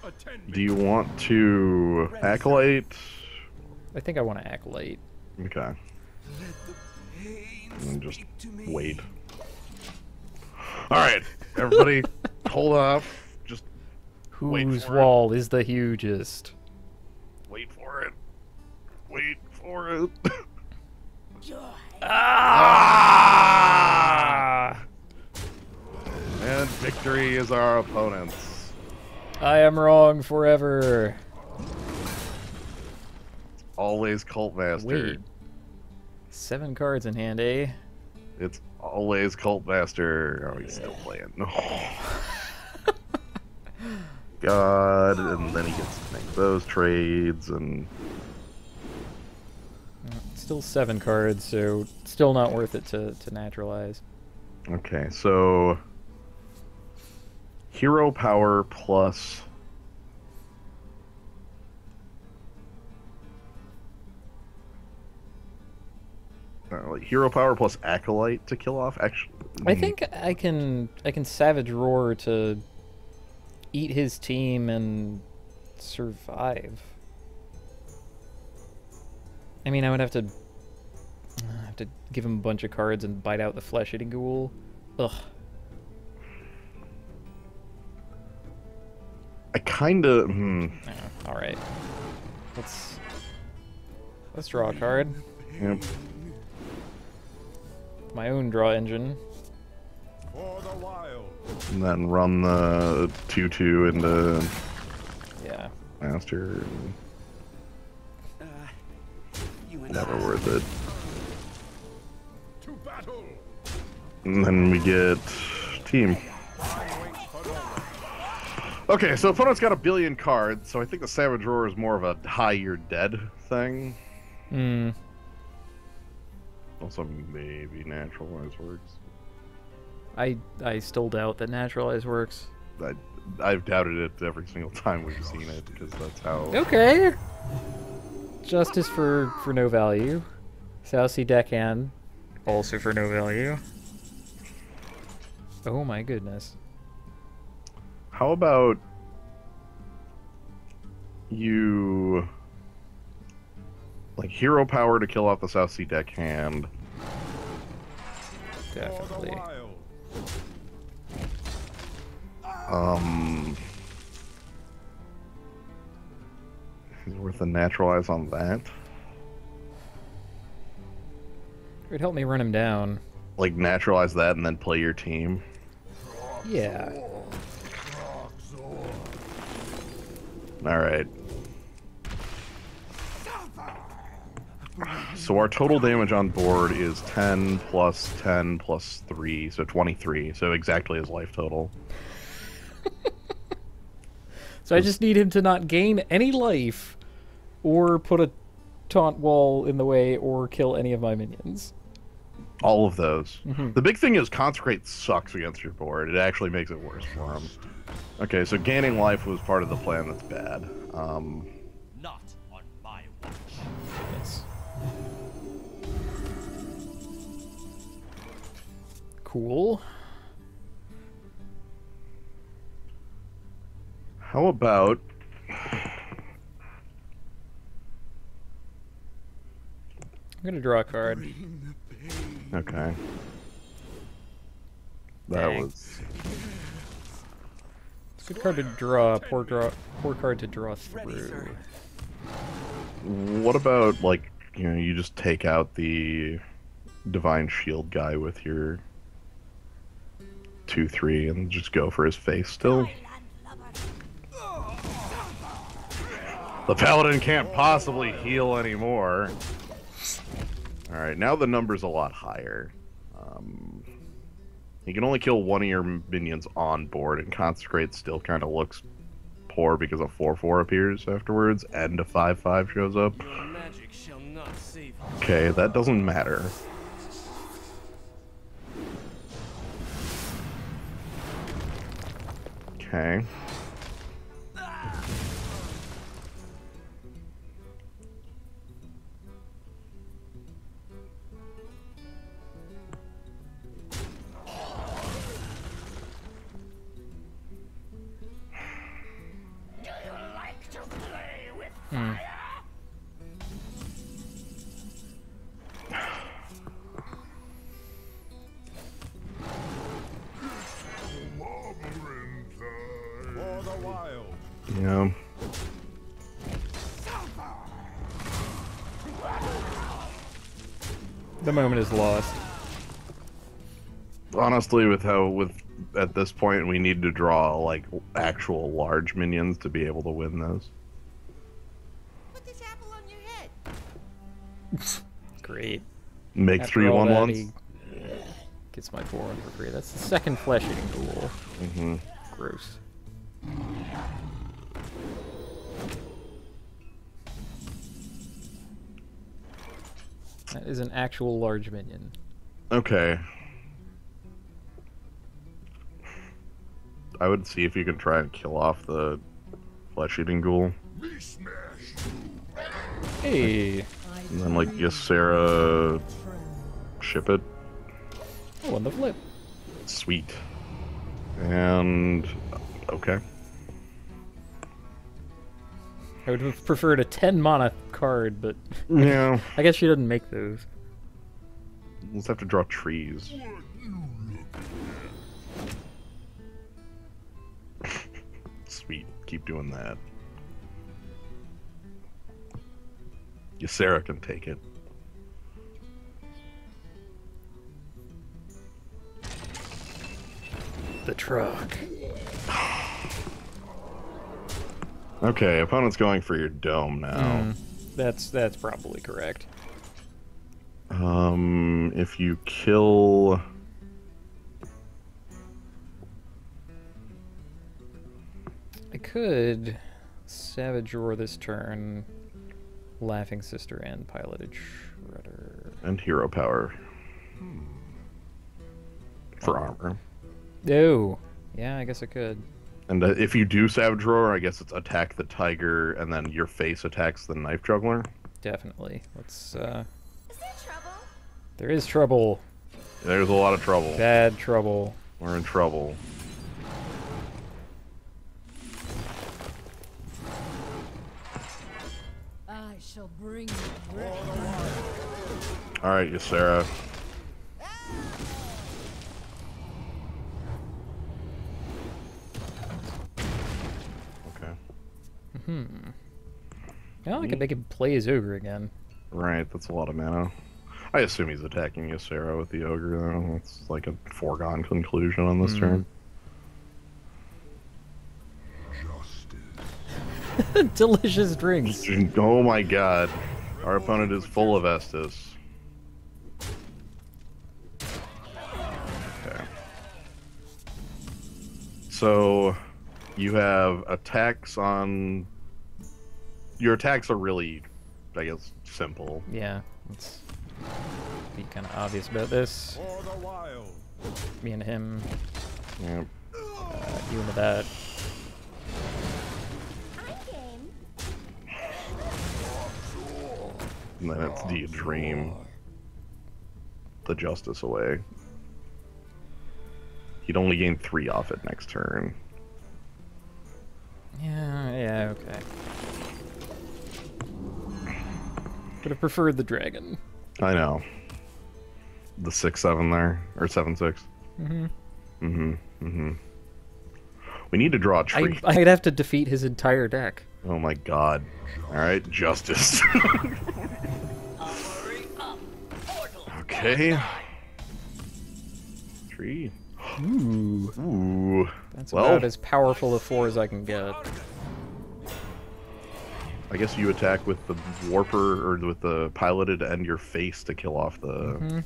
attend me. Do you want to Acolyte? I think I want to Acolyte. Okay. And just wait. Alright, everybody, hold off. Just Wait Whose for it. wall is the hugest? wait for it. Wait for it. Ah! And victory is our opponent's. I am wrong forever. Always Cult Master. Wait. 7 cards in hand, eh? It's always Cult Master. Oh, he's still playing. God, and then he gets to make those trades, and Still 7 cards, so still not worth it to naturalize. okay, so Hero Power plus like Hero Power plus Acolyte to kill off. Actually, I think I can Savage Roar to eat his team and survive. I mean, I would have to give him a bunch of cards and bite out the flesh-eating ghoul. Ugh. I kind of. All right. Let's draw a card. Yep. My own draw engine. For the wild. And then run the 2/2 into Master. You and Never worth it. To battle! And then we get team. Okay, so opponent's got 1 billion cards, so I think the Savage Roar is more of a hi, you're dead thing. Hmm. Also, maybe Naturalize works. I still doubt that Naturalize works. I've doubted it every single time we've seen it, because that's how... Okay. Justice for no value. South Sea Deckhand, also for no value. Oh my goodness. How about you like hero power to kill off the South Sea Deckhand? For the Definitely. wild! Is it worth a naturalize on that? It would help me run him down. Like naturalize that and then play your team? Yeah. Alright. So our total damage on board is 10 plus 10 plus 3, so 23. So exactly his life total. So I just need him to not gain any life, or put a taunt wall in the way, or kill any of my minions. All of those. The big thing is Consecrate sucks against your board. It actually makes it worse for him. Okay, so gaining life was part of the plan that's bad. Not on my watch. Yes. Cool. How about... I'm gonna draw a card. Okay. That Dang. was... It's a good card to draw. Poor card to draw Ready, through. sir. What about, like, you know, you just take out the Divine Shield guy with your 2/3 and just go for his face still? The Paladin can't possibly heal anymore. Alright, now the number's a lot higher. He can only kill one of your minions on board, and Consecrate still kind of looks poor because a 4/4 appears afterwards, and a 5/5 shows up. Your magic shall not save you. Okay, that doesn't matter. Okay. For the wild! Yeah. The moment is lost. Honestly, at this point we need to draw like actual large minions to be able to win those. Put this apple on your head. Great. Make After 3 all 1 that, ones. he gets my 4-1 for free. That's the second flesh-eating ghoul. Mm-hmm. Gross. That is an actual large minion. Okay. I would see if you can try and kill off the flesh-eating ghoul. Hey! And then, like, Ysera ship it. Oh, on the flip. Sweet. And... okay. I would have preferred a 10 mana card, but Yeah. I guess she doesn't make those. Let's have to draw trees. Sweet. Keep doing that. Ysera can take it. The truck. Okay, opponent's going for your dome now. That's probably correct. If you kill... I could Savage Roar this turn, Laughing Sister and Piloted Shredder. And hero power. For armor. Oh, yeah, I guess I could. And if you do Savage Roar, I guess it's attack the tiger, and then your face attacks the knife juggler. Definitely. Let's, Is there trouble? There is trouble. There's a lot of trouble. Bad trouble. We're in trouble. I shall bring you breath. Alright, Ysera. Okay. Now I can make him play his ogre again. Right, that's a lot of mana. I assume he's attacking Ysera with the ogre, though. It's like a foregone conclusion on this turn. Delicious drinks. Oh my god. Our opponent is full of Estus. Okay. So, you have attacks on... Your attacks are really, I guess, simple. Yeah, let's be kind of obvious about this. For the wild. Me and him, Yep. you into that. I'm game. And then it's Do You Dream the Justice away. He'd only gain 3 off it next turn. Yeah, okay. Would have preferred the dragon. I know. The 6/7 there, or 7/6. We need to draw a tree. I'd have to defeat his entire deck. Oh my god. Alright, Justice. Okay. Tree. Ooh. That's Well, about as powerful a 4 as I can get. I guess you attack with the Warper, or with the Piloted, and your face to kill off the...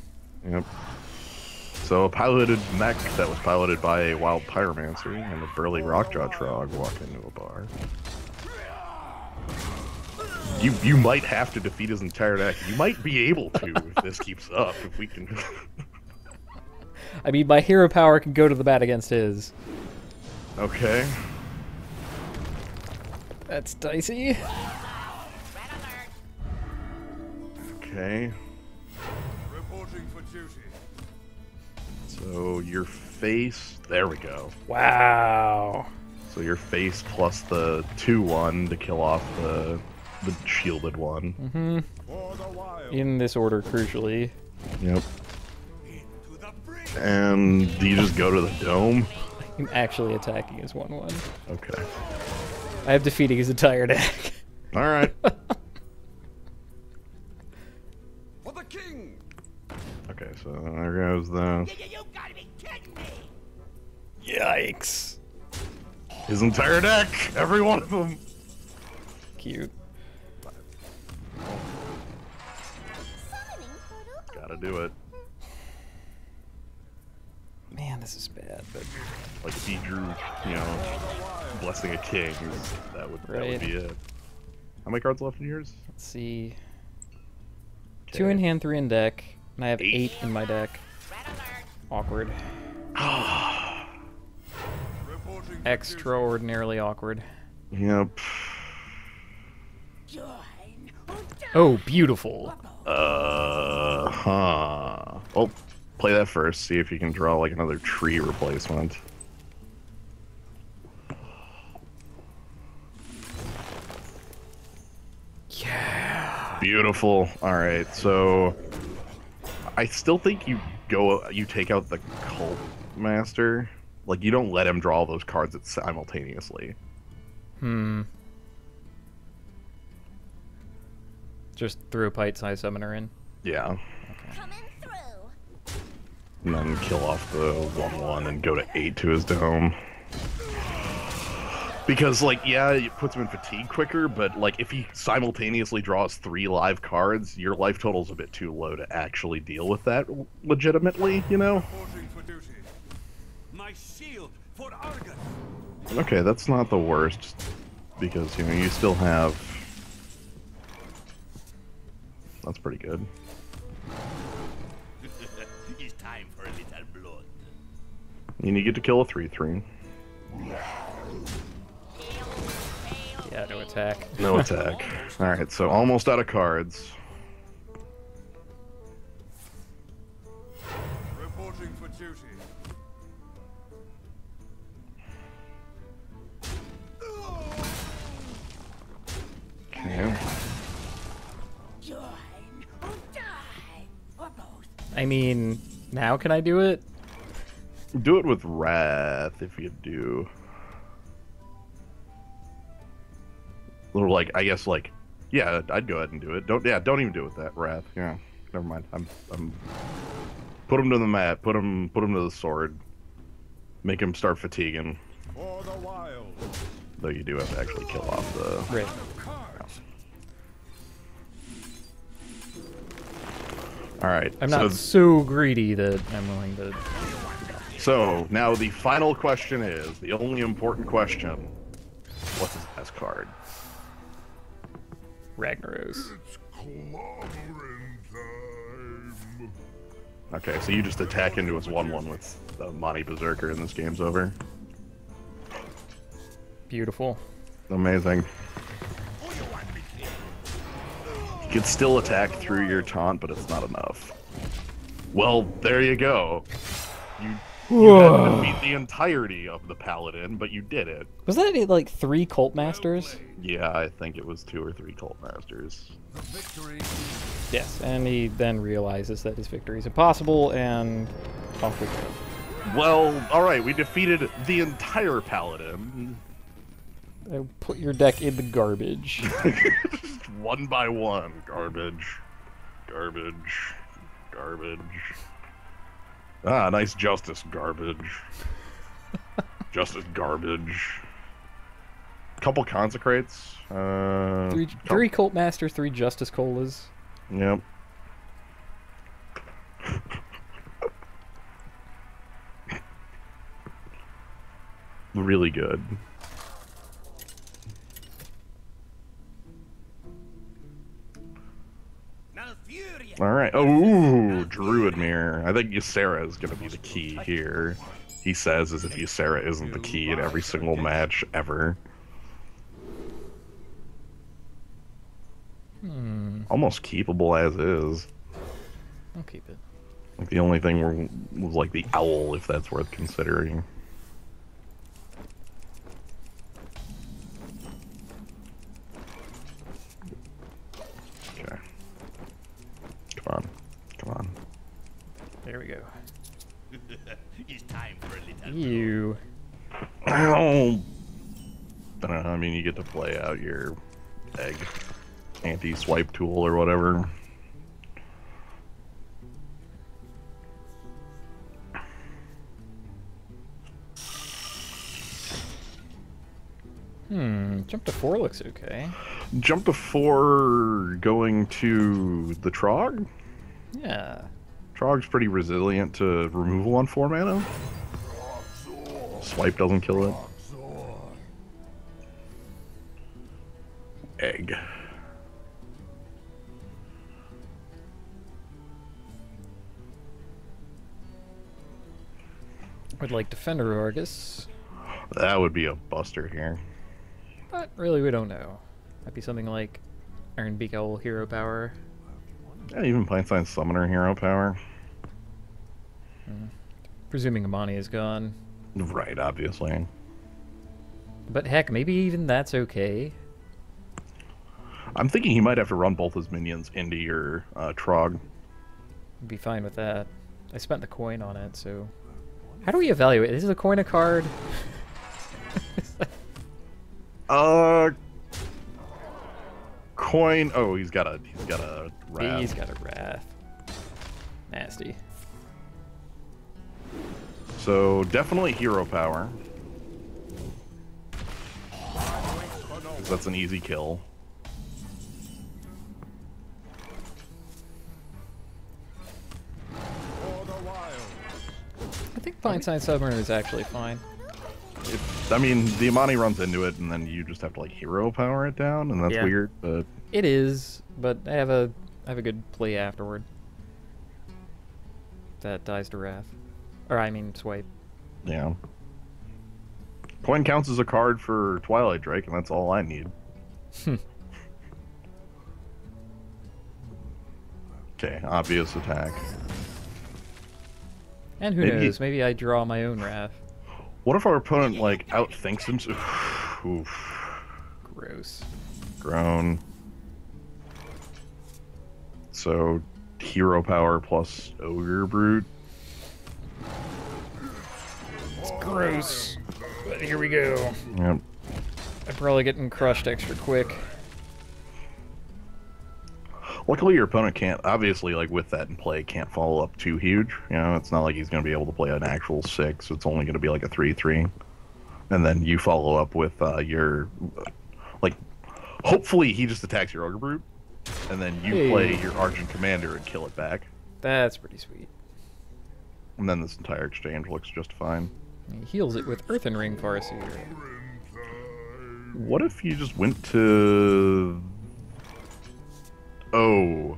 Yep. So a piloted mech that was piloted by a wild pyromancer and a burly rockjaw trog walk into a bar. You might have to defeat his entire deck. You might be able to if this keeps up. If we can. I mean, my hero power can go to the bat against his. Okay. That's dicey. Okay. Reporting for duty. So your face. There we go. Wow. So your face plus the 2/1 to kill off the shielded one. For the wild. In this order, crucially. Yep. Into the brink. And do you just go to the dome? I'm actually attacking his 1/1. Okay. I have defeating his entire deck. All right. For the king. Okay, so there goes the You gotta be kidding me! Yikes. his entire deck, every one of them. Cute. Summoning portal. Gotta do it. Man, this is bad, but Like if he drew, Blessing of Kings, that would Right. be it. How many cards left in yours? let's see. Okay. 2 in hand, 3 in deck, and I have 8. 8 in my deck. Awkward. Reporting for Extraordinarily awkward. Yep. Join. Oh, beautiful. Huh. Well, play that first. See if you can draw like another tree replacement. Yeah. Beautiful. All right. So I still think you take out the Cult Master. Like you don't let him draw those cards simultaneously. Just threw a Pite-sized summoner in. Yeah. Coming through. And then kill off the 1/1 and go to 8 to his dome. Because, like, yeah, it puts him in fatigue quicker, but, like, if he simultaneously draws 3 live cards, your life total's a bit too low to actually deal with that legitimately, you know? Reporting for duty. My shield for Argus. Okay, that's not the worst, because, you know, you still have... That's pretty good. It's time for a little blood. And you get to kill a 3/3. Yeah, no attack. No attack. Alright, so almost out of cards. Reporting for duty. Okay. Join or die. Or both. I mean, now can I do it? Do it with Wrath, if you do. Or, like, I guess, like, yeah, I'd go ahead and do it. Don't even do it with that Wrath. Yeah, never mind. I'm put him to the mat. Put him to the sword. Make him start fatiguing. For the wild. Though you do have to actually kill off the. Right. Cards. All right. I'm not so greedy that I'm willing to. So now the final question is the only important question. What's his best card? Ragnaros. It's clobbering time. Okay, so you just attack into his 1/1 with the Monty Berserker, and this game's over. Beautiful. Amazing. Who you want me kill? You could still attack through your taunt, but it's not enough. Well, there you go. You had to defeat the entirety of the Paladin, but you did it. Was that like 3 Cult Masters? Yeah, I think it was 2 or 3 Cult Masters. The victory. Yes, and he then realizes that his victory is impossible, and off we go. Well, alright, we defeated the entire Paladin. Put your deck in the garbage. Just one by one. Garbage. Garbage. Garbage. Ah, nice Justice. Garbage. Justice. Garbage. Couple Consecrates. 3 Cult Masters, 3 Justice Colas. Yep. Really good. Malfurion. All right. Oh, ooh, Druid Mirror. I think Ysera is going to be the key here. He says as if Ysera isn't the key in every single match ever. Almost keepable as is. I'll keep it. Like the only thing was like the owl, if that's worth considering. Okay. Come on. Come on. There we go. It's time for a little You. Ow! I don't know, I mean, you get to play out your egg anti-swipe tool or whatever. Jump to 4 looks okay. Jump to 4 going to the Trog? Yeah. Trog's pretty resilient to removal on 4 mana. Swipe doesn't kill it. Egg. Would like Defender Argus, That would be a buster here. but really we don't know. Might be something like Ironbeak Owl Hero Power. Yeah, even Pinestein's Summoner hero power. Presuming Amani is gone. Right, obviously. But heck, maybe even that's okay. I'm thinking he might have to run both his minions into your Trog. I'd be fine with that. I spent the coin on it, so... How do we evaluate? Is the coin a card? Coin. Oh, he's got a wrath. He's got a Wrath. Nasty. So definitely hero power. That's an easy kill. For the wild. I think Blindside Submariner is actually fine. I mean, the Imani runs into it, and then you just have to like hero power it down, and that's Yeah. weird. But It is, but I have a good play afterward. That dies to Wrath. Or I mean swipe. yeah, coin counts as a card for Twilight Drake, and that's all I need. Okay, obvious attack. And who Maybe- knows, maybe I draw my own Wrath. What if our opponent like outthinks himself? Oof. Gross. Grown. So, hero power plus ogre brute. Gross. But here we go. Yep. I'm probably getting crushed extra quick. Luckily, your opponent can't, obviously, like, with that in play, can't follow up too huge. You know, it's not like he's going to be able to play an actual 6. It's only going to be, like, a 3/3. And then you follow up with your, like, hopefully he just attacks your Ogre Brute, and then you Hey. play your Argent Commander and kill it back. That's pretty sweet. And then this entire exchange looks just fine. He heals it with Earthen Ring Farseer. What if you just went to... Oh.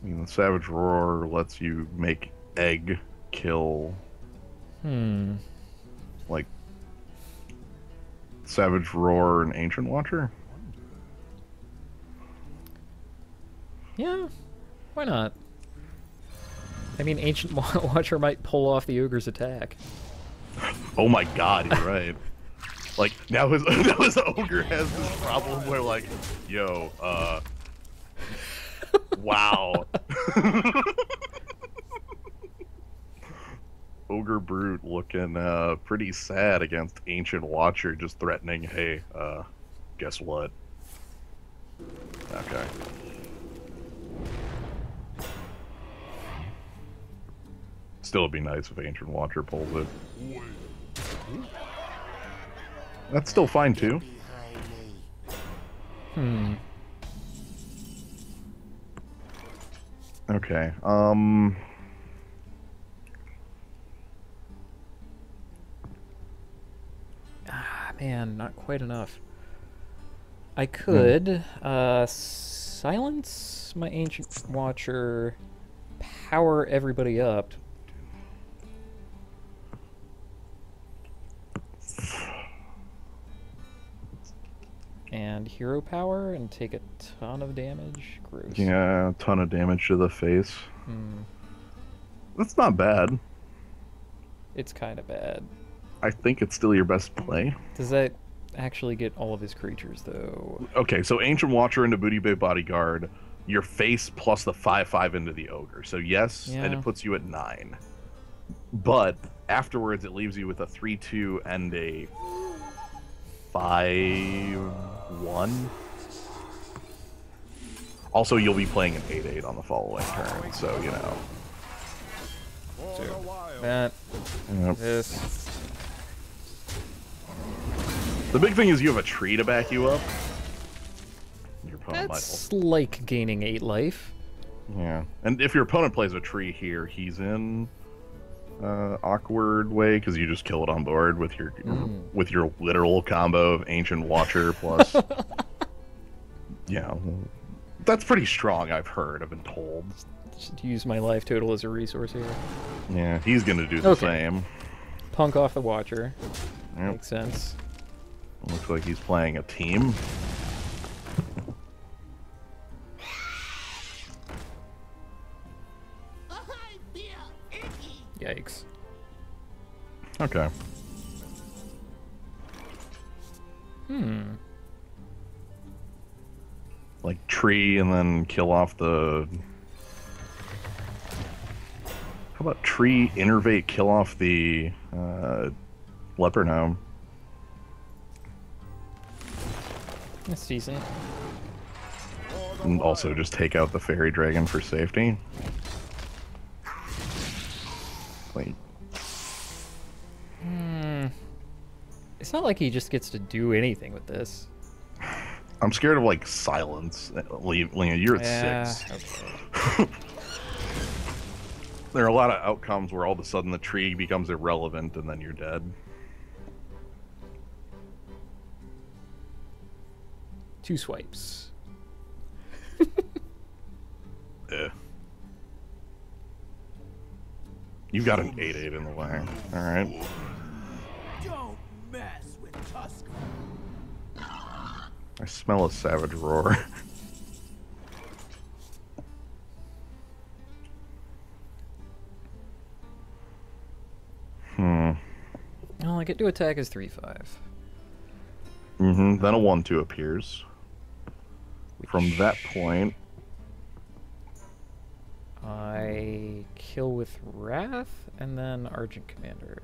I mean, the Savage Roar lets you make egg kill, like, Savage Roar and Ancient Watcher? Yeah, why not? I mean, Ancient Watcher might pull off the Ogre's attack. Oh my god, you're right. Like, now his ogre has this problem where, like, yo, wow. Ogre Brute looking pretty sad against Ancient Watcher, just threatening, hey, guess what? Okay. Still, it'd be nice if Ancient Watcher pulls it. That's still fine too. Okay. Man, not quite enough. I could silence my Ancient Watcher, power everybody up. And hero power and take a ton of damage. Gross. Yeah, a ton of damage to the face. That's not bad. It's kind of bad. I think it's still your best play. Does that actually get all of his creatures, though? Okay, so Ancient Watcher into Booty Bay Bodyguard, your face plus the 5/5 into the Ogre. So yes, and Yeah. it puts you at 9. But afterwards, it leaves you with a 3/2 and a 5/1. Also, you'll be playing an 8/8 on the following turn, so you know. For the wild. That, Yep. this. The big thing is you have a tree to back you up. Your opponent might That's like gaining 8 life. Yeah, and if your opponent plays a tree here, he's in awkward way because you just kill it on board with your literal combo of Ancient Watcher plus. Yeah, that's pretty strong. I've heard. I've been told. Just use my life total as a resource here. Yeah, he's gonna do the Okay. same. Punk off the Watcher. Yep. Makes sense. Looks like he's playing a team. I feel icky. Yikes. Okay. Like tree and then kill off the. How about tree, innervate, kill off the leopard gnome? That's decent. And also just take out the fairy dragon for safety. Wait. It's not like he just gets to do anything with this. I'm scared of like silence. Lena, you're at 6. Okay. There are a lot of outcomes where all of a sudden the tree becomes irrelevant and then you're dead. 2 swipes. Yeah. You've got an 8/8 in the way. Alright. Don't mess with Tusker. I smell a savage roar. All I get to attack is 3/5. Then a 1/2 appears. From that point, I kill with Wrath and then Argent Commander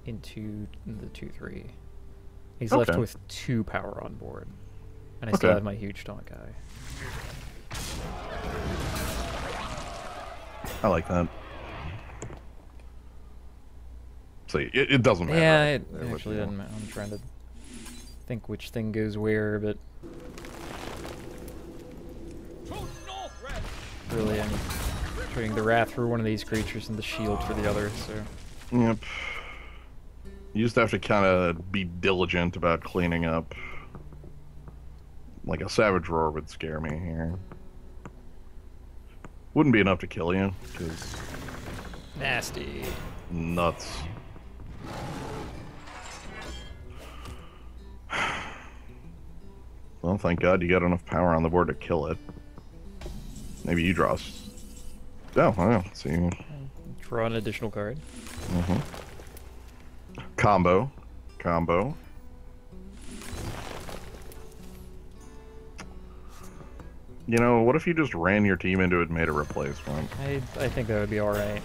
into the 2/3. He's left Okay. with 2 power on board, and I still Okay. have my huge taunt guy. I like that. So it doesn't matter. Yeah, it There with actually you. doesn't matter. I'm trying to think which thing goes where, but really I'm trading the Wrath for one of these creatures and the shield for the other, so... Yep. You just have to kind of be diligent about cleaning up. Like a Savage Roar would scare me here. Wouldn't be enough to kill you, because Nasty. nuts. Well, thank God you got enough power on the board to kill it. Maybe you draw. Oh, well, see. Draw an additional card. Combo. Combo. You know, what if you just ran your team into it and made a replacement? I think that would be alright.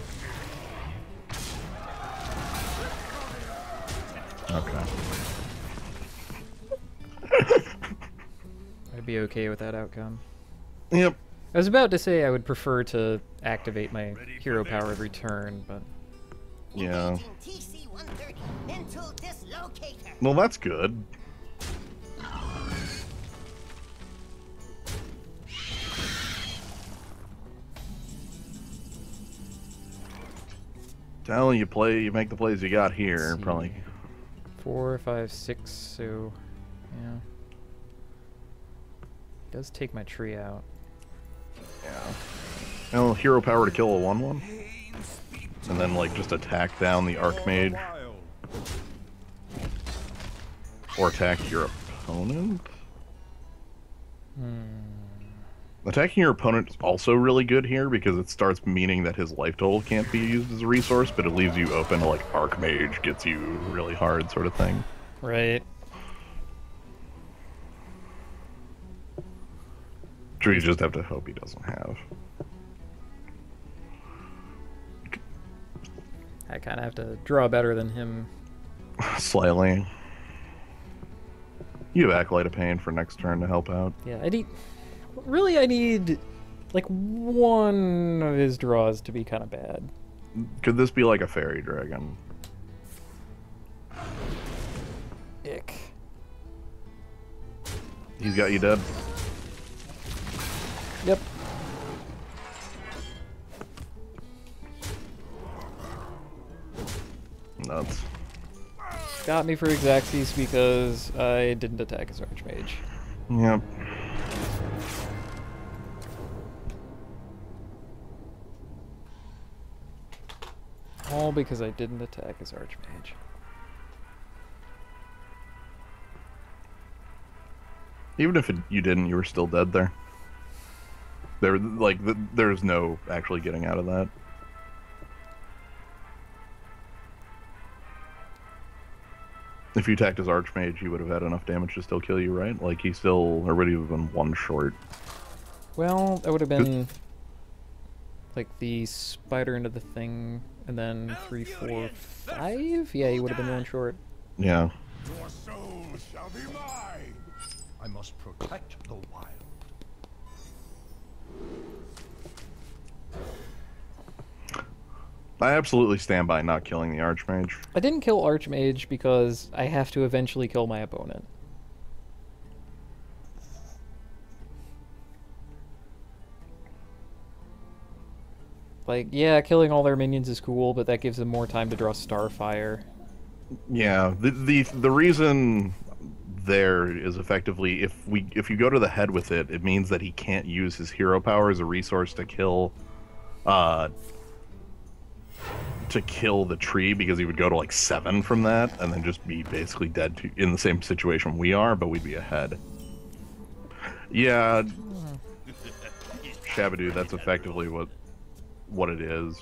Okay. I'd be okay with that outcome. Yep. I was about to say I would prefer to activate my hero power every turn, but Yeah. Engaging TC-130 mental dislocator. Well, that's good. Tell you make the plays you got here, see. probably. 4, 5, 6, so yeah. Does take my tree out. Yeah. Well, hero power to kill a 1/1, and then like just attack down the Archmage, or attack your opponent. Attacking your opponent is also really good here because it starts meaning that his life total can't be used as a resource, but it leaves you open to like Archmage gets you really hard sort of thing. Right. Sure, you just have to hope he doesn't have. I kind of have to draw better than him. Slightly. You have Acolyte of Pain for next turn to help out. Yeah, I need like one of his draws to be kind of bad. Could this be like a Fairy Dragon? Ick. He's got you dead. Yep. Nuts. Got me for Xaxis because I didn't attack his Archmage. Yep. All because I didn't attack his Archmage. Even if you didn't, you were still dead there. There's no actually getting out of that. If you attacked his Archmage, he would have had enough damage to still kill you, right? Like, he still, or would he have been 1 short? Well, that would have been like the spider into the thing, and then 3, 4, 5? Yeah, he would have been 1 short. Yeah. Your soul shall be mine. I must protect the wild. I absolutely stand by not killing the Archmage. I didn't kill Archmage because I have to eventually kill my opponent. Like, yeah, killing all their minions is cool, but that gives them more time to draw Starfire. Yeah, the reason there is effectively if you go to the head with it, it means that he can't use his hero power as a resource to kill the tree, because he would go to like 7 from that and then just be basically dead in the same situation we are, but we'd be ahead. Yeah, Shabadoo, that's effectively what it is.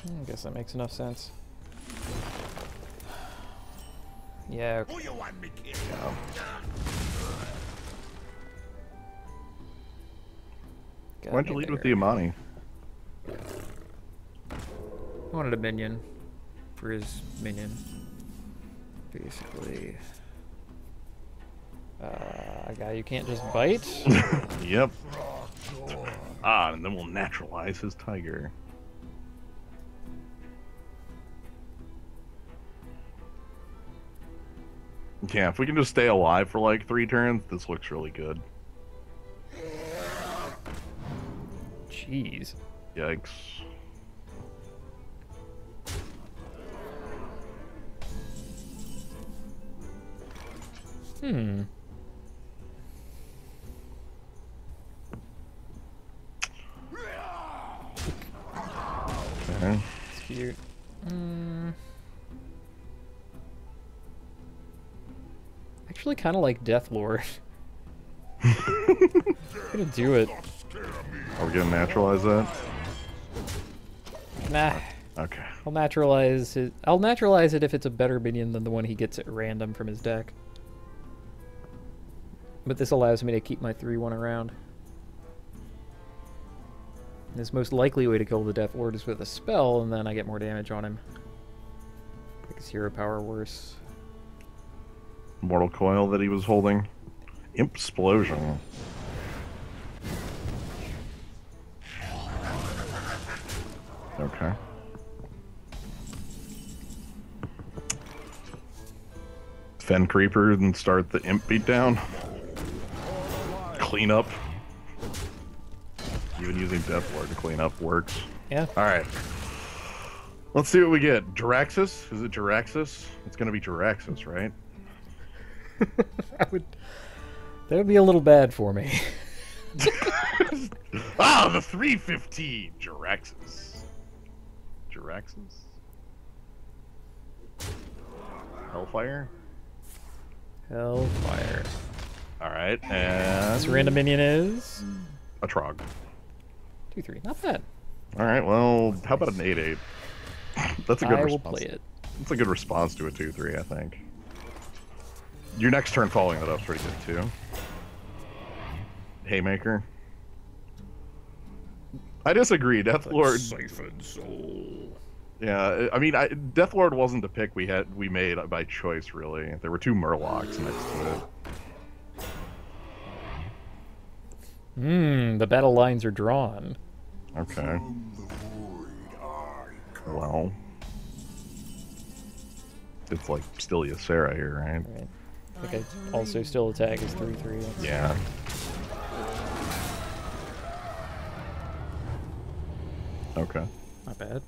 I guess that makes enough sense. Yeah. Who you want me kill? Why'd you lead with the Imani? I wanted a minion for his minion. Basically. A guy you can't just bite? Yep. Ah, and then we'll naturalize his tiger. Yeah, if we can just stay alive for like 3 turns, this looks really good. Jeez. Yikes. Hmm. Okay. It's cute. Actually, kind of like Deathlord. I'm gonna do it. Are we gonna naturalize that? Nah. Okay. I'll naturalize it. I'll naturalize it if it's a better minion than the one he gets at random from his deck. But this allows me to keep my 3/1 around. His most likely way to kill the Deathlord is with a spell, and then I get more damage on him. Make his hero power worse. Mortal Coil that he was holding. Implosion. Okay. Fen Creeper and start the Imp beatdown. Clean up. Even using Deathlord to clean up works. Yeah. Alright. Let's see what we get. Jaraxxus? Is it Jaraxxus? It's gonna be Jaraxxus, right? That would be a little bad for me. Ah, the 315! Jaraxxus. Jaraxxus? Hellfire? Hellfire. Alright, and... This random minion is a Trog. 2/3. Not bad. Alright, well, how about an 8/8? That's a good I response. will play it. That's a good response to a 2/3, I think. Your next turn following that up's pretty good, too. Haymaker. I disagree, Deathlord... Siphon soul. Yeah, I mean, Deathlord wasn't the pick we made by choice, really. There were 2 Murlocs next to it. The battle lines are drawn. Okay. Well... It's like still Ysera here, right? Right. I think I also still attack as 3/3. Yeah. Okay. Not bad.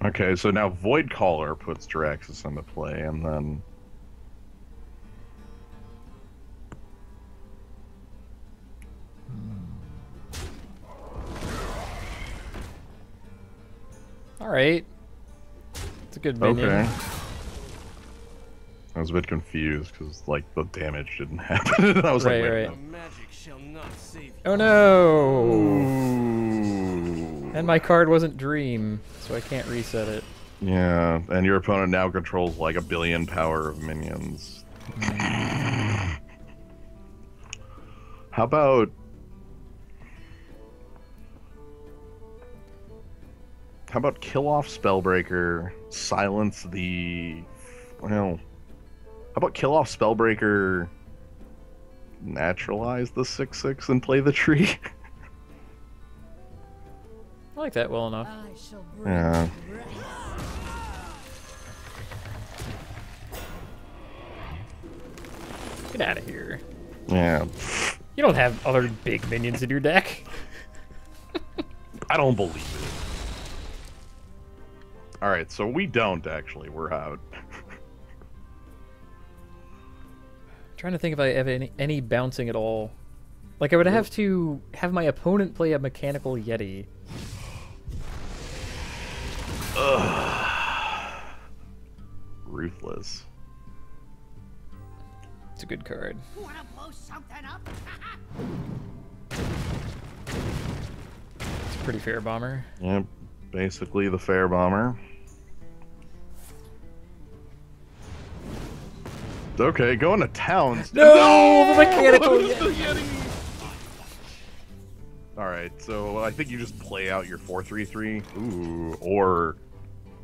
Okay, so now Void Caller puts Jaraxxus into play, and then... Alright. It's a good minion. Okay. I was a bit confused, because, like, the damage didn't happen. I was Right, like, right. wait, Magic shall not save you. Oh no! Ooh. And my card wasn't Dream, so I can't reset it. Yeah, and your opponent now controls like 1 billion power of minions. How about kill off Spellbreaker, silence the how about kill off Spellbreaker, naturalize the 6/6 and play the tree? I like that well enough. I shall bring Yeah. rest. Get out of here. Yeah. You don't have other big minions in your deck. I don't believe it. Alright, so we don't actually. We're out. Trying to think if I have any bouncing at all. Like I would have to have my opponent play a mechanical Yeti. Ruthless. It's a good card. Wanna blow something up? It's a pretty fair bomber. Yep. Basically the fair bomber. Okay, going to towns. No, the mechanical Yeti. Alright, so I think you just play out your 4/3/3. Ooh, or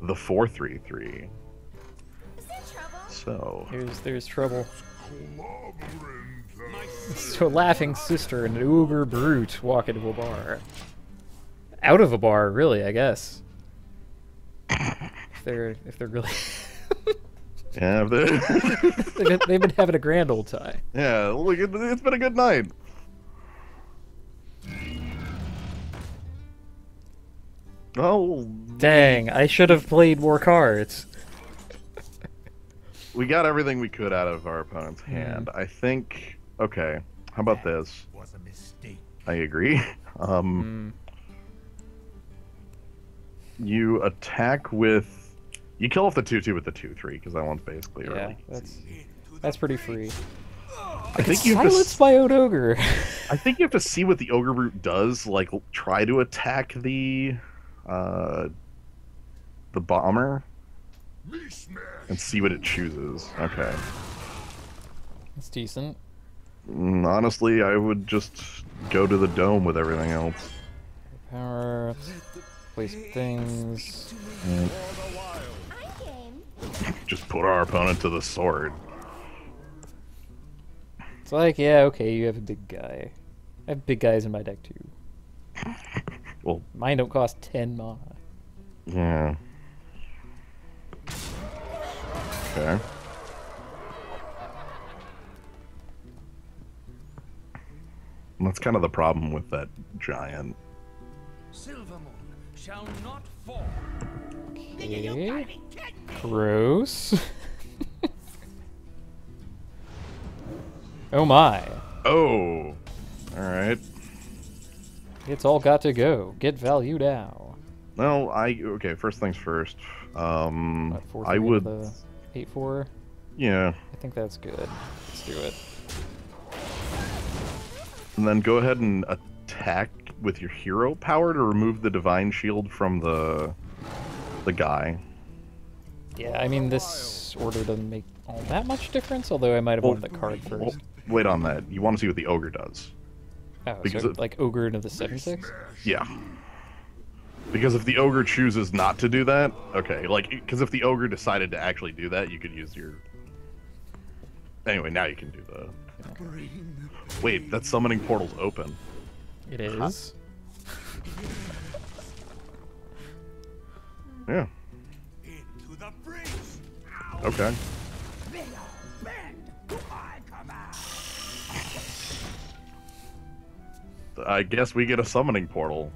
the 4/3/3. Is there trouble? So There's trouble. So a laughing sister and an ogre brute walk into a bar. Out of a bar, really, I guess. If they're really yeah, they've been having a grand old time. yeah, look, it's been a good night. Oh, Dang, I should have played more cards. we got everything we could out of our opponent's hand. I think. Okay, how about this? Was a mistake. I agree. You attack with. You kill off the 2/2 with the 2/3 because that one's basically Yeah, early. that's pretty free. I think you have to. Silence my own ogre. I think you have to see what the ogre brute does. Like, try to attack the bomber and see what it chooses. Okay. It's decent. Honestly, I would just go to the dome with everything else. Power, place things. And I'm game. just put our opponent to the sword. It's like, yeah, okay, you have a big guy. I have big guys in my deck too. Well, Mine don't cost 10 mana. yeah. Okay. And that's kind of the problem with that giant. Silvermoon shall not fall. Okay. Gross. Oh my. Oh! Alright. It's all got to go. Get value now. No, okay, first things first. What, 4/3 I would. with a 8/4? Yeah. I think that's good. Let's do it. And then go ahead and attack with your hero power to remove the divine shield from the guy. Yeah, I mean, this order doesn't make all that much difference, although I might have wanted the card Well, first. wait on that. You want to see what the ogre does. Oh, because so it- like ogre into the 7/6? Yeah. Because if the ogre chooses not to do that, okay, like, because if the ogre decided to actually do that, you could use your... Anyway, now you can do the... Wait, that summoning portal's open. It is. Yeah, Into the breach. okay. I guess we get a summoning portal.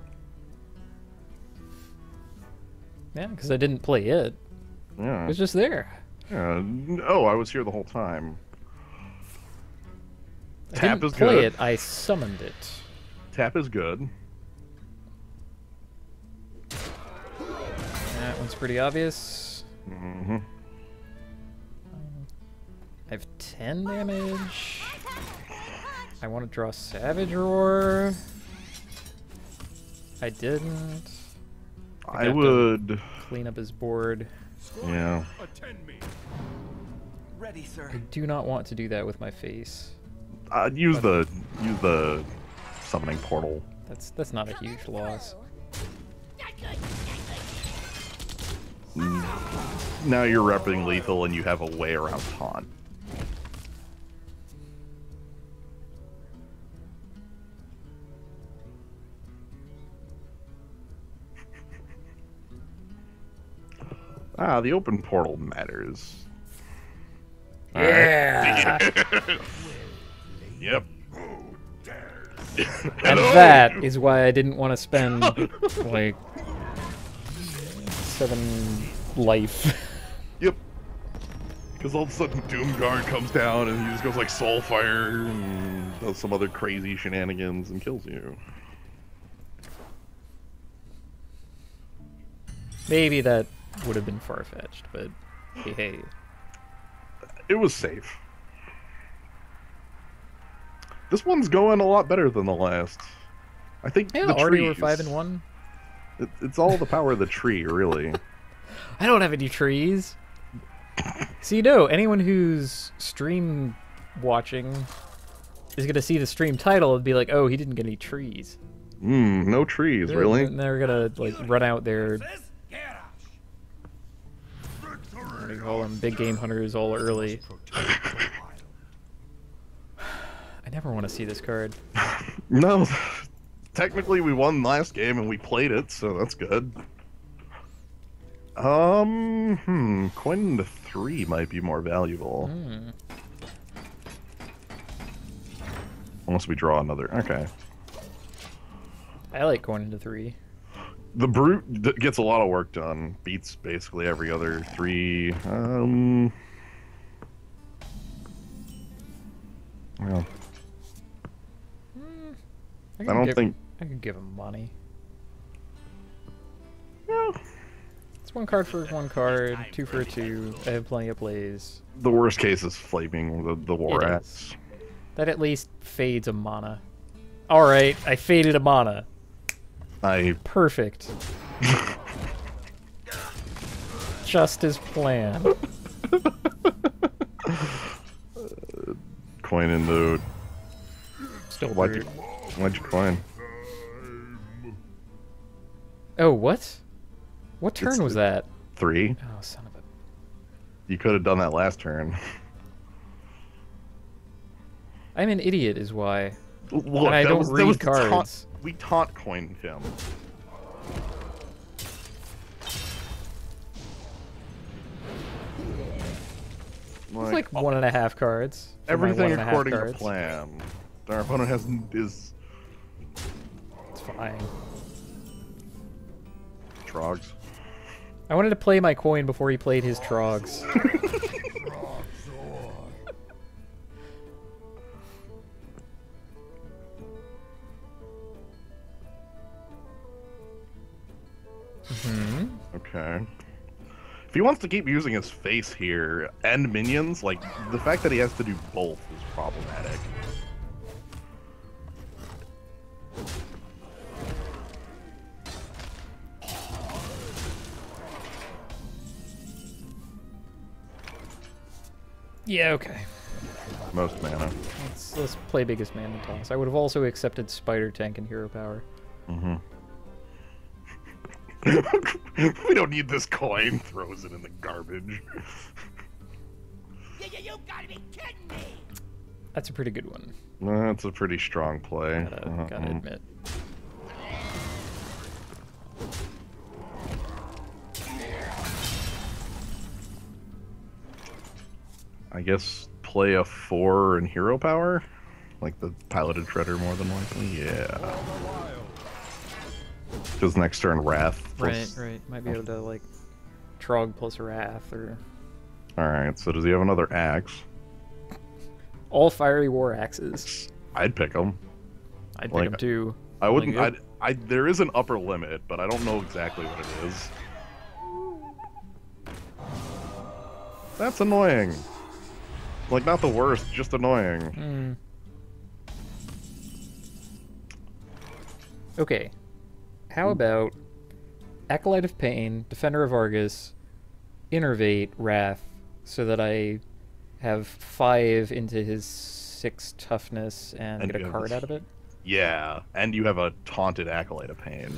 Yeah, because I didn't play it. It Yeah. was just there. Yeah. Oh, I was here the whole time. I Tap didn't is play good. it, I summoned it. Tap is good. That one's pretty obvious. Mm-hmm. I have 10 damage. I want to draw Savage Roar. I didn't. I have to would. clean up his board. Yeah. Attend me. Ready, sir. I do not want to do that with my face. Use the summoning portal. That's not a huge loss. Not good. Now you're repping lethal and you have a way around taunt. The open portal matters. Yeah. Yep. And that is why I didn't want to spend like 7 life. Yep. Because all of a sudden Doomguard comes down and he just goes like Soulfire and does some other crazy shenanigans and kills you. Maybe that would have been far-fetched, but hey. It was safe. This one's going a lot better than the last. I think Yeah, the already we're trees. 5-1. It's all the power of the tree, really. I don't have any trees. So you know, anyone who's stream watching is gonna see the stream title and be like, "Oh, he didn't get any trees." No trees, really? And they're gonna like run out there. What do you call them? Big game hunters all early. I never want to see this card. No. Technically, we won last game and we played it, so that's good. Coin into 3 might be more valuable. Unless we draw another. Okay. I like going into 3. The Brute gets a lot of work done. Beats basically every other 3. Well, I don't think. I could give him money. Yeah. It's 1 card for 1 card, 2 for a 2. I have plenty of plays. The worst case is flaming the War It Axe. That at least fades a mana. Alright, I faded a mana. Perfect. Just as planned. Coin into. Still Why'd weird. you coin? Oh, what? What turn It's was that? 3. Oh, son of a... You could have done that last turn. I'm an idiot is why. Look, And I don't read the cards. We taunt coined him. It's like 1.5 cards. for my everything 1.5 according to cards. plan. Our opponent is It's fine. Trogs. I wanted to play my coin before he played his Trogs. Okay. If he wants to keep using his face here and minions, like the fact that he has to do both is problematic. Yeah, okay. Most mana. Let's play biggest mana toss. I would have also accepted Spider Tank and Hero Power. We don't need this coin. Throws it in the garbage. You gotta be kidding me! That's a pretty good one. That's a pretty strong play. Gotta admit. I guess play a 4 in hero power? Like the piloted shredder more than likely? Yeah. Because next turn Wrath. Right. Might be able to, like, Trog plus Wrath, or... Alright, so does he have another axe? All Fiery War Axes. I'd pick him. I'd pick Like, them too. I wouldn't. Like, There is an upper limit, but I don't know exactly what it is. That's annoying. Like, not the worst, just annoying. Okay. How about Acolyte of Pain, Defender of Argus, Innervate, Wrath, so that I have 5 into his 6 toughness and And get you a have card this- out of it. Yeah, and you have a Taunted Acolyte of Pain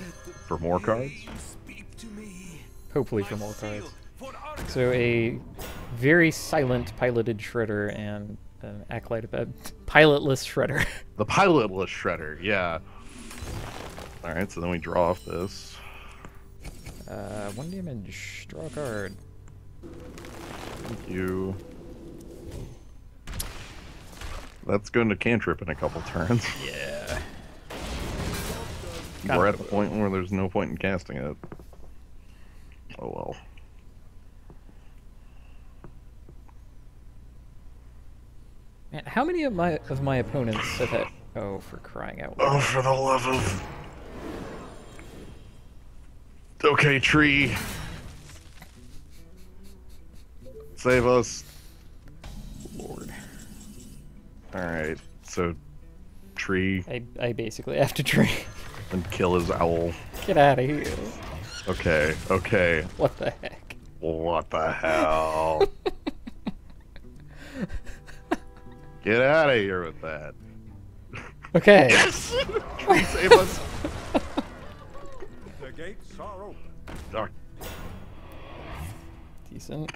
for more cards. Speak to me. Hopefully for more cards. For Argus. So a very silent piloted Shredder and an Acolyte of pilotless Shredder. The pilotless Shredder, yeah. Alright, so then we draw off this. 1 damage, draw a card. Thank you. That's going to cantrip in a couple turns. Yeah. We're at a point where there's no point in casting it. Oh well. Man, how many of my opponents have had? Oh, for crying out loud! Oh, for the love of... Okay, tree. Save us. Lord, Alright, so... Tree, I basically have to trade. and kill his owl. Get out of here! Okay, okay. What the heck? What the hell? Get out of here with that. Okay. Yes! Tree, save us. The gates are open. Oh, Decent.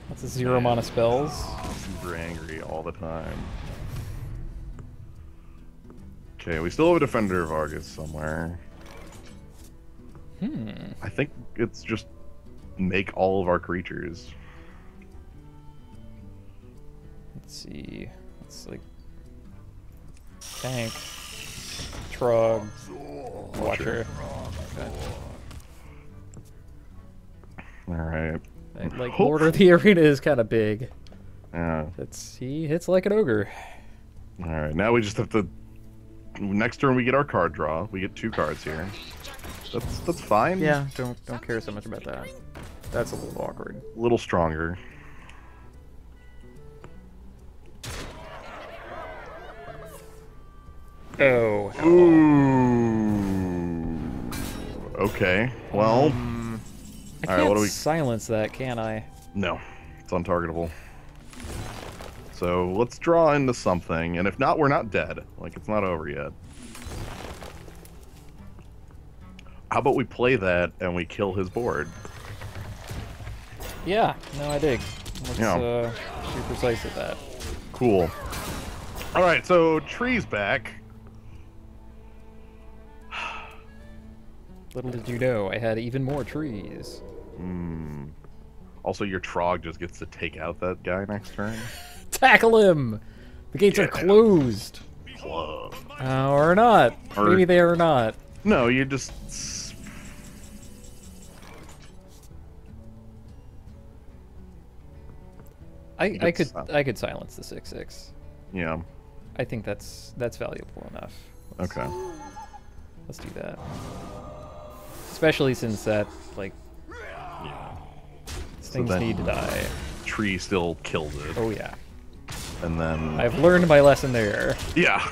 That's a 0 mana spells. super angry all the time. Okay, we still have a Defender of Argus somewhere. I think it's just make all of our creatures. Let's see. It's like tank, Trog, Watcher. Alright. Like Lord of the Arena is kind of big. Yeah. He hits like an ogre. Alright, now we just have to... Next turn we get our card draw. We get 2 cards here. That's fine. Yeah, don't care so much about that. That's a little awkward. A little stronger. Oh. Ooh. Okay. Well, I Alright, can't what do we- silence that, can I? no. It's untargetable. So let's draw into something, and if not, we're not dead. Like, it's not over yet. How about we play that and we kill his board? Yeah, no, I dig. Let's Yeah. be precise at that. Cool. Alright, so tree's back. Little did you know, I had even more trees. Also, your Trog just gets to take out that guy next turn. Tackle him! The gates are closed! Club. Or not. Or- Maybe they are not. No, you just... I It's, could silence the 6/6. Yeah. I think that's valuable enough. Okay. Let's do that. Especially since that, like, things then- need to die. Tree still kills it. Oh yeah. And then... I've learned my lesson there. Yeah.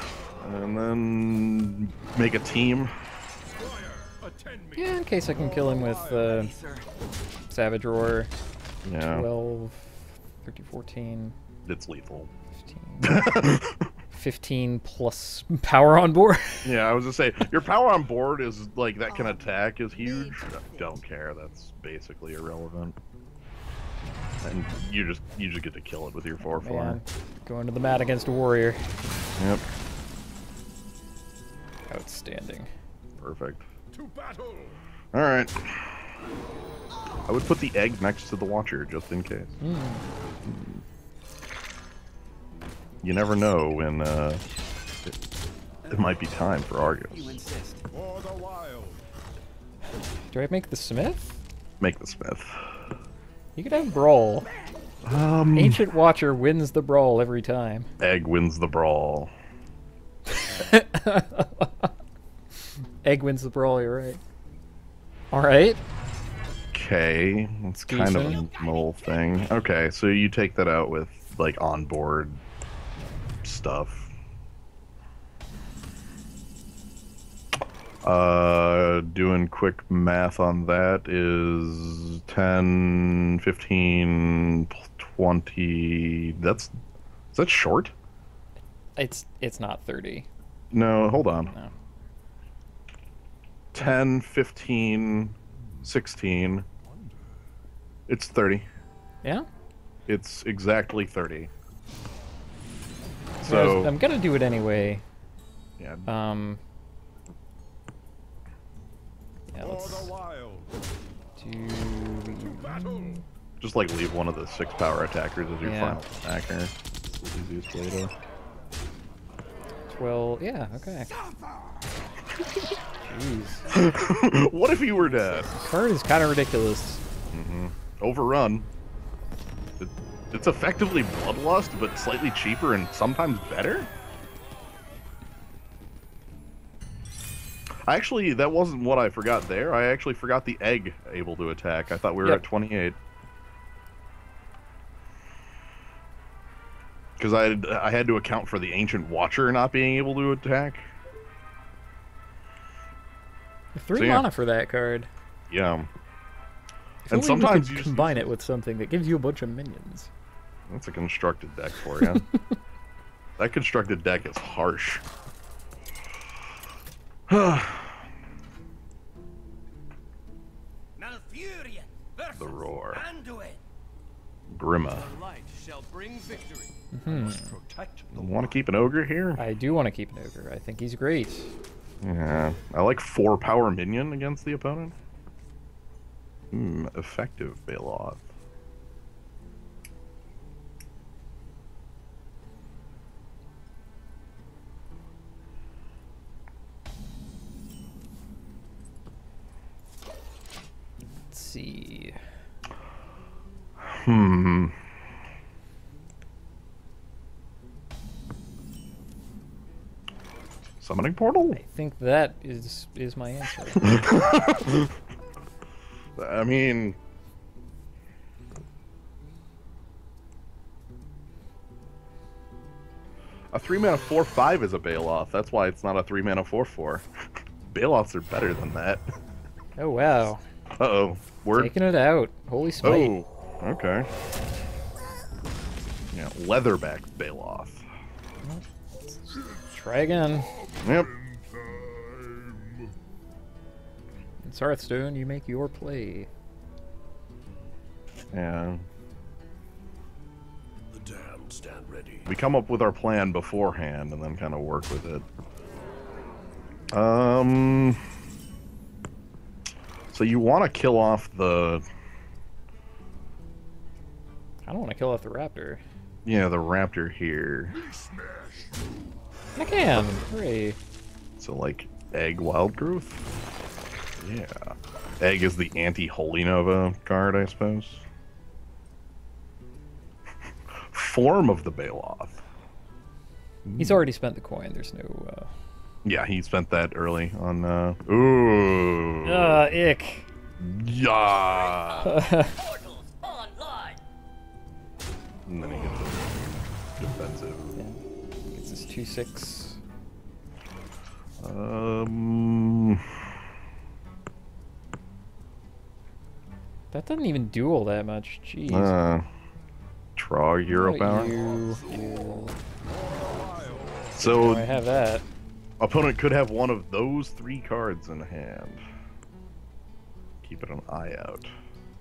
And then... Make a team. Attend me. Yeah, in case I can kill him with Ready, sir. Savage Roar. Yeah. 12, 13, 14, It's lethal. 15. 15 plus power on board. Yeah, I was gonna say, your power on board is, like, that can attack is huge. Don't care, that's basically irrelevant. And you just get to kill it with your 4/4. Man, going to the mat against a warrior. Yep. Outstanding. Perfect. To battle. Alright. I would put the egg next to the Watcher, just in case. You never know when, it might be time for You Argus. insist. For the wild. Do I make the Smith? Make the Smith. You could have Brawl. Ancient Watcher wins the Brawl every time. Egg wins the brawl. Egg wins the Brawl, you're right. Alright. Okay, that's kind of a Decent. null thing. Okay, so you take that out with, like, onboard stuff. Doing quick math on that is 10, 15, 20. Is that short? It's not 30. No, hold on. No. 10, 15, 16. It's 30. Yeah? It's exactly 30. I'm So, gonna do it anyway. yeah. Yeah, For let's the wild. do... Just like leave one of the 6 power attackers as your Yeah. final attacker. It's the easiest way to. 12... Yeah, okay. Jeez. What if he were dead? This card is kind of ridiculous. Overrun. It's effectively Bloodlust, but slightly cheaper and sometimes better? Actually, that wasn't what I forgot there. I actually forgot the egg able to attack. I thought we were Yep. at 28. Because I had to account for the Ancient Watcher not being able to attack. 3 So, yeah. mana for that card. Yeah. If And only we sometimes could you just combine it with something that gives you a bunch of minions. That's a constructed deck for you. That constructed deck is harsh. Malfurion versus The roar. Anduin. Grima. The light shall bring victory. Protect the Want to keep an ogre here? I do want to keep an ogre. I think he's great. Yeah. I like 4 power minion against the opponent. Effective Baloth. Let's see. Summoning portal? I think that is my answer. I mean, a 3-mana 4/5 is a Baloth. That's why it's not a 3-mana 4/4. Baloths are better than that. Oh wow. Uh-oh. Word. Taking it out. Holy smite. Oh, okay. Yeah, leatherback Baloth. Try again. Yep. It's Hearthstone, you make your play. Yeah. The damned stand ready. We come up with our plan beforehand and then kind of work with it. So you want to kill off the... I don't want to kill off the raptor. Yeah, the raptor here. I can. Hooray. So, like, Egg Wild Growth? Yeah. Egg is the anti-Holy Nova card, I suppose. Form of the Baloth. He's already spent the coin. There's no. Yeah, he spent that early on, Ooh. Ick. Yeah. Portals online. And then he gets a defensive. Gets his 2/6. That doesn't even do all that much. Jeez. Trog Hero Oh, Power. you. So I have that. opponent could have one of those 3 cards in hand. Keep it an eye out.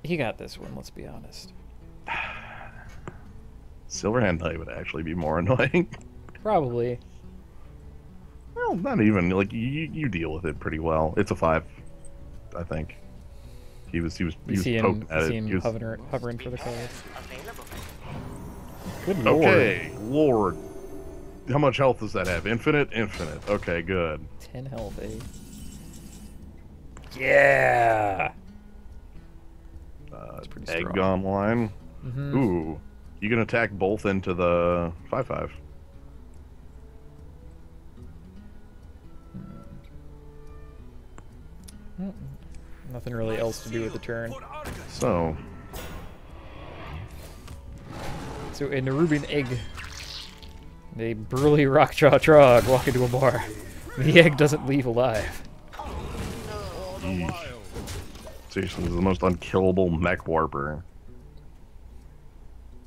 He got this one, let's be honest. Silverhand Knight would actually be more annoying. Probably. Well, not even. Like you deal with it pretty well. It's a 5, I think. He was You see him, poking at it. see him He was- hovering for the card. Available. Good lord. Okay, Lord. How much health does that have? Infinite? Infinite. Okay, good. 10 health, eh? Yeah! pretty Egg strong. online. Mhm. Ooh. You can attack both into the 5/5. Nothing really else to do with the turn. So, So in Nerubian Egg, a burly Rockjaw Trog walk into a bar. The egg doesn't leave alive. Yeesh. Seriously, this is the most unkillable mech warper.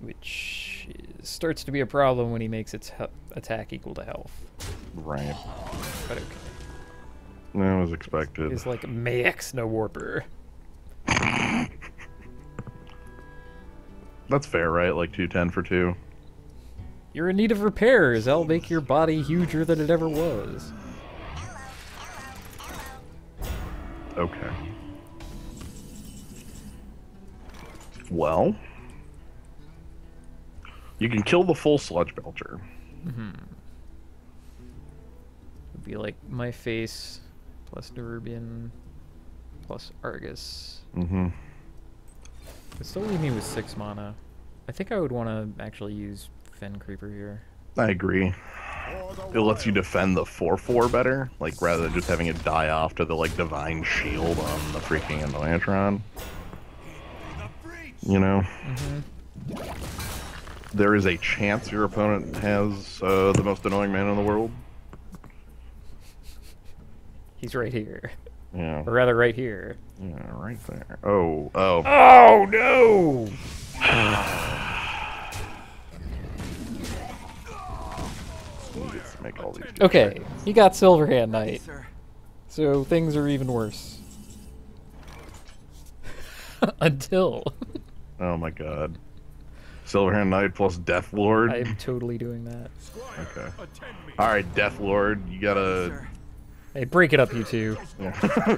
Which starts to be a problem when he makes its attack equal to health. Right. But okay. That was expected. It's like Max no warper. That's fair, right? Like 210 for 2. You're in need of repairs. I'll make your body huger than it ever was. Okay. Well, you can kill the full Sludge Belcher. It'd be like my face plus Nerubian plus Argus. Mm-hmm. It'd still leave me with 6 mana. I think I would want to actually use Fen Creeper here. I agree. It lets you defend the 4/4 better, like rather than just having it die off to the like Divine Shield on the freaking Annoyantron. You know? There is a chance your opponent has the most annoying man in the world. He's right here. Yeah. Or rather, right here. Yeah, right there. Oh, oh. Oh, no! Let's make all these Okay, he got Silverhand Knight, Sir. so things are even worse. Until Oh my god. Silverhand Knight plus Death Lord? I am totally doing that. Okay. Alright, Death Lord, you gotta... Sir. Hey, break it up, you two. Yeah.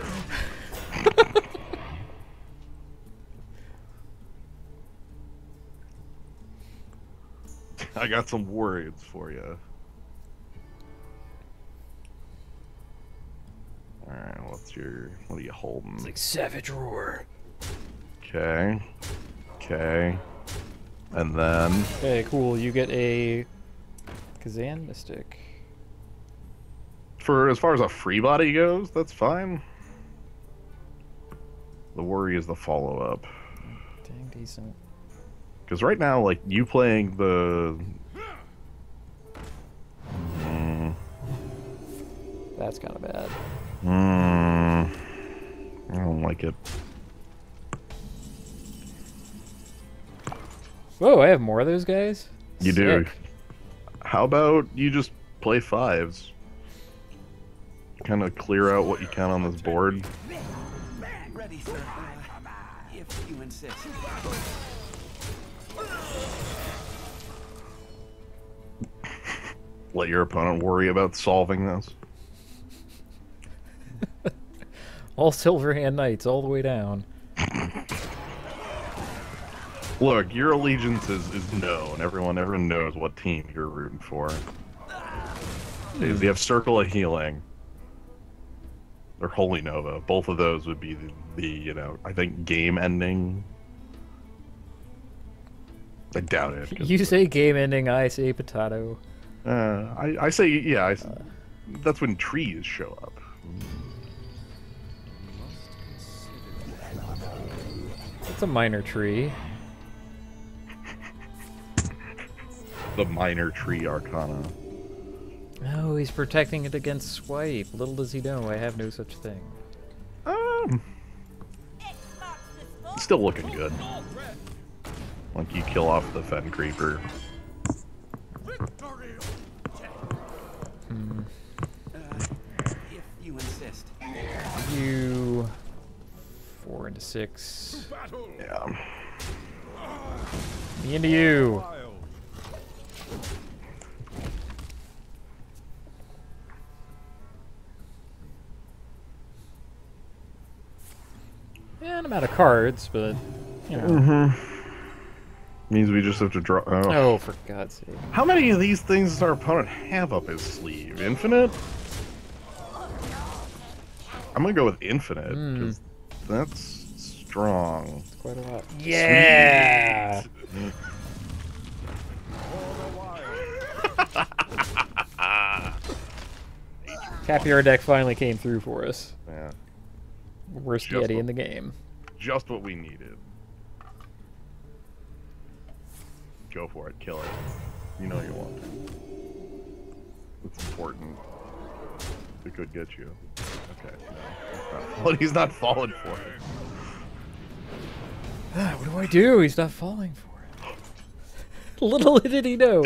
I got some worries for you. Alright, what are you holding? It's like Savage Roar. Okay. Okay. And then... Okay, cool. You get a Kazan Mystic. For as far as a free body goes, that's fine. The worry is the follow-up. Dang decent. Because right now, like, you playing the... That's kind of bad. I don't like it. Whoa, I have more of those guys? You do. Sick. How about you just play 5s? Kind of clear out what you can on this board. Ready, sir. If you insist. Let your opponent worry about solving this. All Silverhand Knights all the way down. Look, your allegiance is known. Everyone knows what team you're rooting for. You have Circle of Healing. Or Holy Nova. Both of those would be the you know, I think game ending. I doubt it. 'Cause, You say game ending, I say potato. I say, yeah, that's when trees show up. It's a minor tree. The Minor Tree Arcana. Oh, he's protecting it against swipe. Little does he know, I have no such thing. Still looking good. Like you kill off the Fen Creeper. If you insist. You 4 into 6. Yeah. Me into you. Yeah, I'm out of cards, but you know. Means we just have to draw. Oh. Oh, for God's sake! How many of these things does our opponent have up his sleeve? Infinite? I'm gonna go with infinite because that's strong. It's quite a lot. Yeah. Sweet. Capiar deck finally came through for us. Yeah, Worst Just Yeti a- in the game. just what we needed. Go for it, kill it. You know you want to. It's important. It could get you. Okay. Well, he's not falling for it. What do I do? He's not falling for it. Little did he know.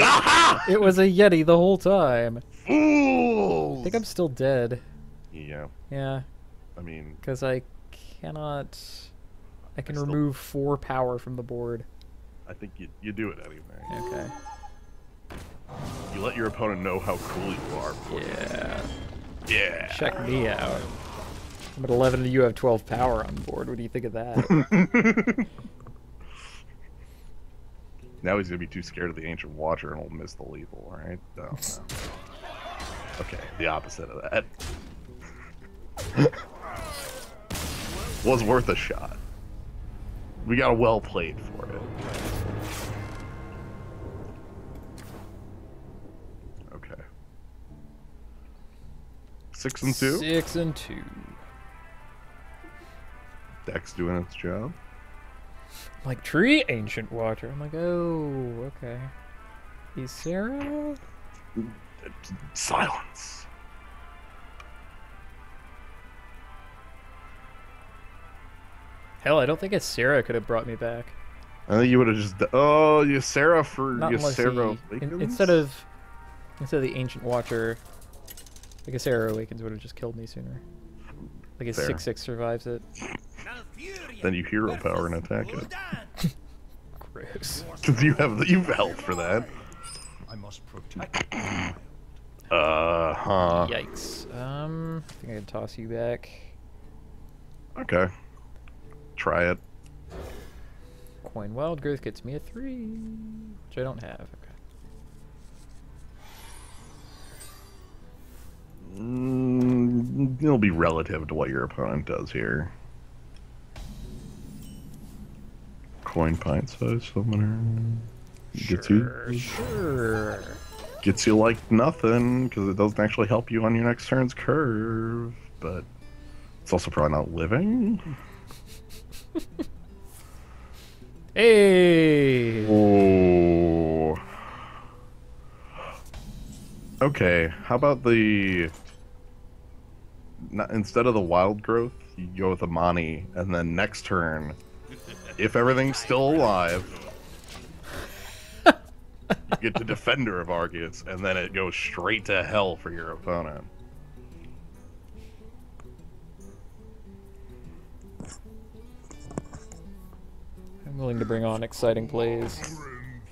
It was a Yeti the whole time. I Fools! think I'm still dead. Yeah. Yeah, I mean, because I cannot... I can still- remove 4 power from the board. I think you do it anyway. Okay. You let your opponent know how cool you are. Yeah. Yeah. Check me out. I'm at 11 and you have 12 power on board. What do you think of that? Now he's gonna be too scared of the Ancient Watcher and he'll miss the lethal, right? No. Okay, the opposite of that. Was worth a shot. We got a well played for it. Okay. 6 and 2. 6 and 2. Deck's doing its job. Like tree ancient watcher. I'm like, oh, okay. Is Sarah? Silence. Hell, I don't think a Sarah could have brought me back. I think you would have just. Oh, you Sarah for Not you unless Sarah. he, Awakens? instead of the ancient watcher, like a Sarah awakens would have just killed me sooner. Like a Fair. 6/6 survives it. Malfurion Then you hero power and versus attack it. Gul'dan. Gross. Because you've health for that. I must protect. Huh. Yikes. I think I can toss you back. Okay. Try it. Coin Wild Growth gets me a 3, which I don't have. Okay. It'll be relative to what your opponent does here. Coin pint size summoner. Sure. Gets you like nothing because it doesn't actually help you on your next turn's curve, but it's also probably not living. Hey! Oh. Okay, how about instead of the wild growth, you go with Amani, and then next turn, if everything's still alive, you get to Defender of Argus, and then it goes straight to hell for your opponent. I'm willing to bring on exciting plays.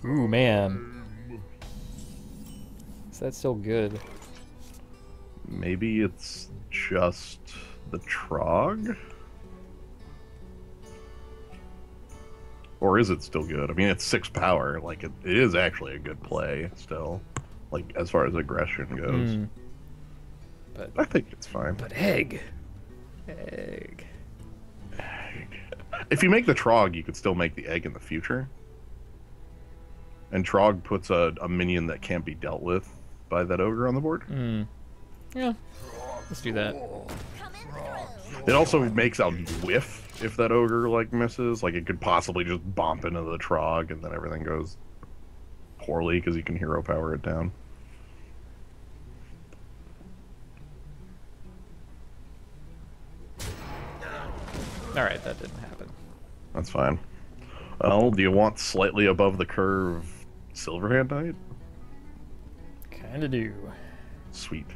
Ooh, man. Is that still good? Maybe it's just the Trog? Or is it still good? I mean, it's 6 power. Like, it is actually a good play still. Like, as far as aggression goes. Hmm. But I think it's fine. egg. Egg. If you make the Trog, you could still make the egg in the future. And Trog puts a minion that can't be dealt with by that ogre on the board. Hmm. Yeah. Let's do that. It also makes a whiff if that ogre like misses. Like it could possibly just bump into the Trog and then everything goes poorly because you can hero power it down. Alright, that didn't happen. That's fine. Well, do you want slightly above the curve Silverhand Knight? Kinda do. Sweet.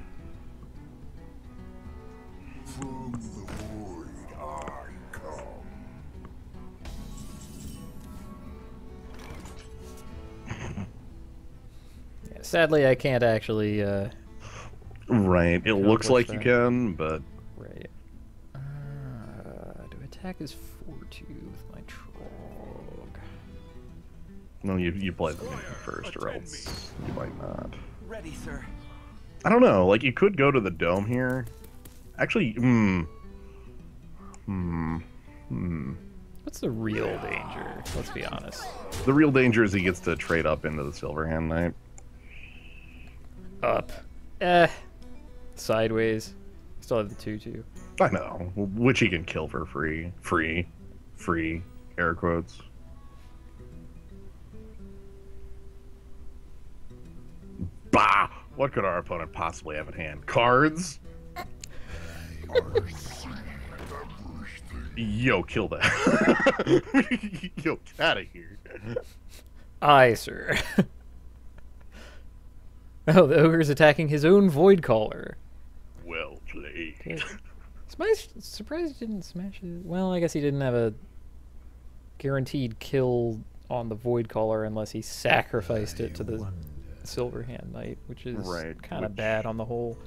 From the void I come. Yeah, sadly, I can't actually, Right. It looks like you that. can, but right. Do attack is 4-2 with my Trog. no, you play the minion first, or else you might not. Ready, sir. I don't know. Like you could go to the dome here. Actually, What's the real danger? Let's be honest. The real danger is he gets to trade up into the Silverhand Knight. Up. Sideways. Still have the 2-2. I know, which he can kill for free. Free, air quotes. Bah! What could our opponent possibly have at hand? Cards? Yo, kill that. Yo, get out of here. Aye, sir. Oh, the ogre's attacking his own void caller. Well played. Okay. Surprised he didn't smash it. Well, I guess he didn't have a guaranteed kill on the void caller unless he sacrificed it to the Silverhand Knight, which is kind of bad on the whole.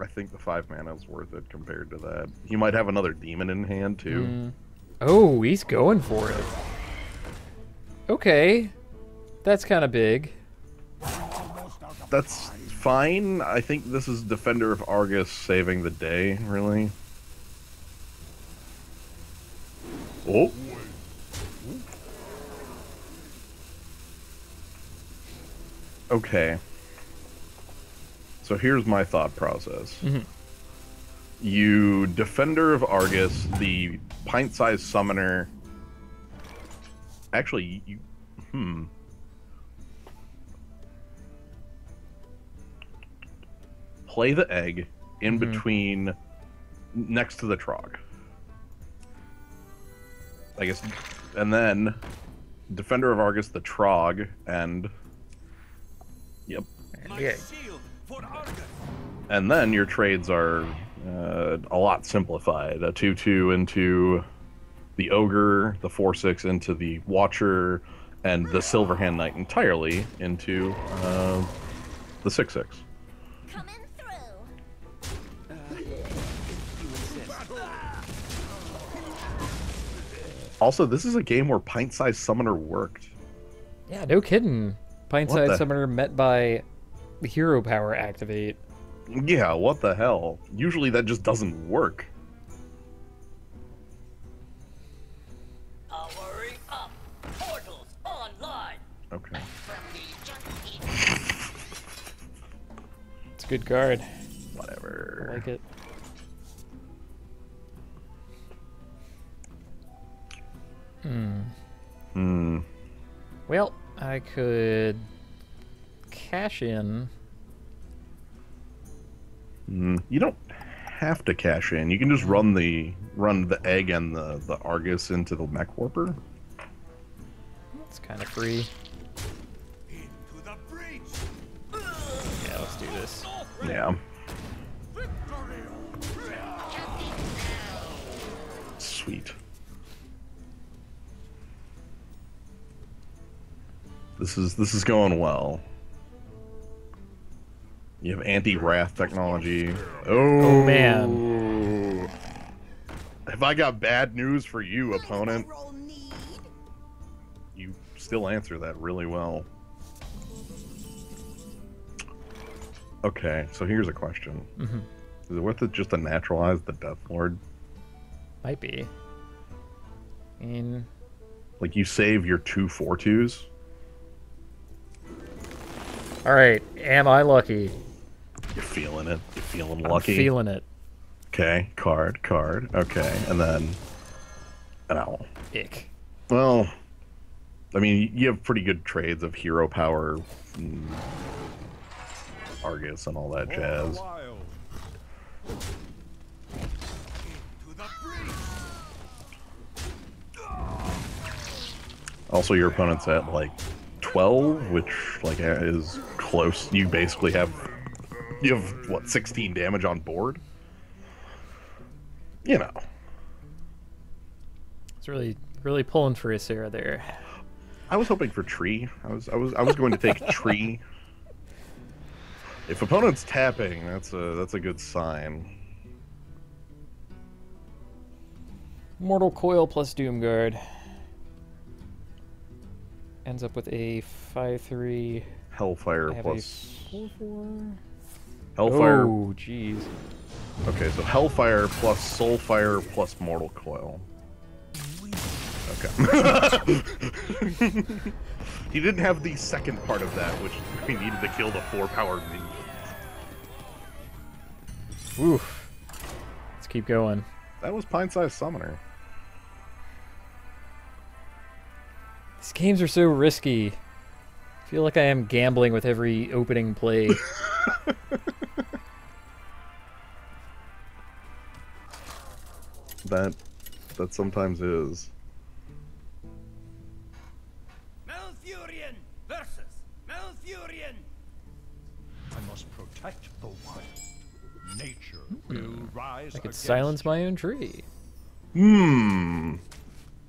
I think the 5 mana is worth it compared to that. He might have another demon in hand too. Oh, he's going for it. Okay, that's kind of big. That's fine. I think this is Defender of Argus saving the day, really. Oh. Okay. So here's my thought process. You Defender of Argus, the pint-sized summoner. Actually, you... Play the egg in between, next to the Trog. I guess, and then Defender of Argus, the Trog, and yep. My shield for Argus. And then your trades are a lot simplified. A 2/2 into the Ogre, the 4/6 into the Watcher, and the Silverhand Knight entirely into the 6/6. Coming through. If you insist. Also, this is a game where pint-sized summoner worked. Yeah, no kidding. What Pint-sized the- summoner met by the hero power activate. Yeah, what the hell? Usually that just doesn't work. Powering up. Portals online. Okay. It's a good guard. Whatever. I like it. Well, I could cash in. You don't have to cash in. You can just run the egg and the Argus into the Mech Warper. It's kind of free. Into the breach. Yeah, let's do this. Yeah. Victory. Sweet. This is going well. You have anti-wrath technology. Oh man. Have I got bad news for you, opponent? You still answer that really well. Okay, so here's a question. Is it worth it just to naturalize the Death Lord? Might be. Like, you save your 2 4/2s? Alright, am I lucky? You're feeling it. You're feeling I'm lucky. feeling it. Okay, card. Okay, and then an owl. Ick. Well, I mean, you have pretty good trades of hero power, Argus, and all that jazz. Wild. Into the breach. Also, your opponent's at like 12, which like is close. You basically have what, 16 damage on board. You know. It's really pulling for Ysera there. I was hoping for tree. I was going to take tree. If opponent's tapping, that's a good sign. Mortal Coil plus Doomguard. Ends up with a 5/3. Hellfire I have plus a 4/4. Hellfire. Oh, jeez. Okay, so Hellfire plus Soulfire plus Mortal Coil. Okay. He didn't have the second part of that, which he needed to kill the 4-power minion. Oof. Let's keep going. That was Pint-Sized Summoner. These games are so risky. I feel like I am gambling with every opening play. That sometimes is. Malfurion versus Malfurion. I must protect the wild. Nature will rise I could against silence my own tree.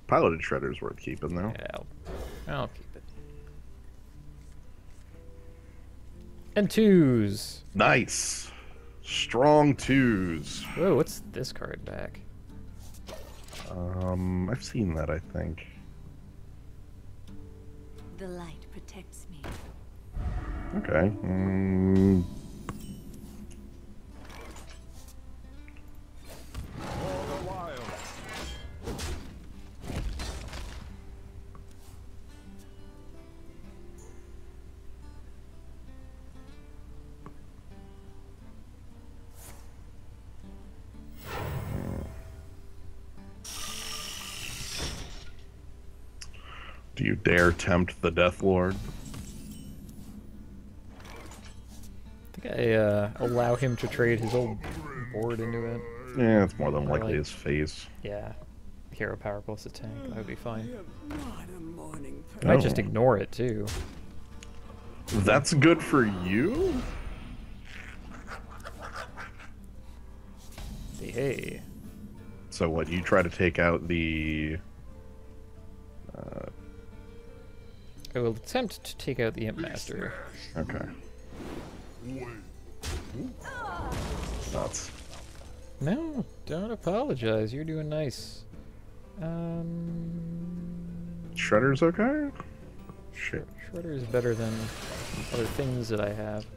Piloted Shredder's worth keeping though. Yeah, I'll keep it. And twos. Nice. Strong twos. Whoa, what's this card back? I've seen that, I think. The light protects me. Okay. For the wild. Do you dare tempt the Death Lord? I think I allow him to trade his old board into it. Yeah, it's more than I likely like- his face. Yeah. Hero power plus a tank. That would be fine. Not a morning I might Oh. just ignore it too. That's good for you? Hey. So what, you try to take out the... I will attempt to take out the Imp Master. Okay. Nuts. No, don't apologize. You're doing nice. Shredder's okay? Shit. Shredder is better than other things that I have.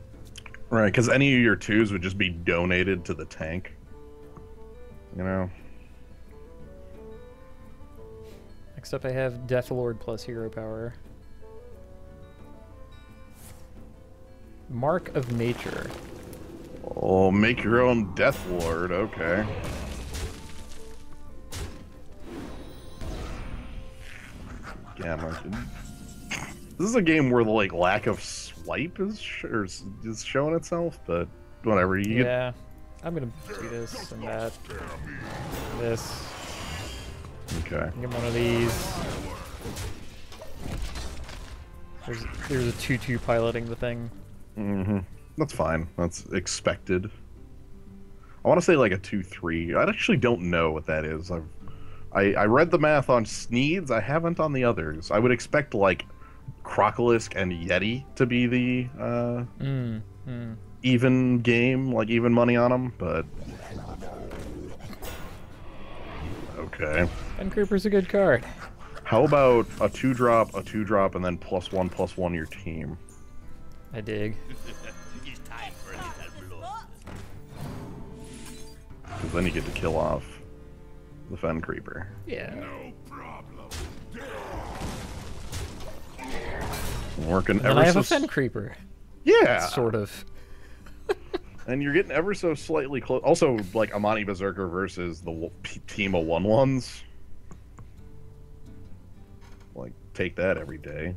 Right, because any of your twos would just be donated to the tank. You know? Except I have Death Lord plus hero power. Mark of Nature. Oh, make your own Death Lord, okay. Yeah, this is a game where the like lack of swipe is is showing itself, but whatever. You get, Yeah, I'm gonna do this and that. This. okay. Get one of these. There's a 2-2 piloting the thing. That's fine. That's expected. I want to say like a 2-3. I actually don't know what that is. I read the math on Sneeds. I haven't on the others. I would expect like Crocolisk and Yeti to be the even game, like even money on them, but okay. Fen Creeper's a good card. How about a 2-drop, and then +1/+1 your team? I dig. It's time for a little blood. Because then you get to kill off the Fen Creeper. Yeah. No problem. Working And ever I have so a Fen Creeper. Yeah. Sort of. And you're getting ever so slightly close. Also, like Amani Berserker versus the team of 1/1s. Like, take that every day.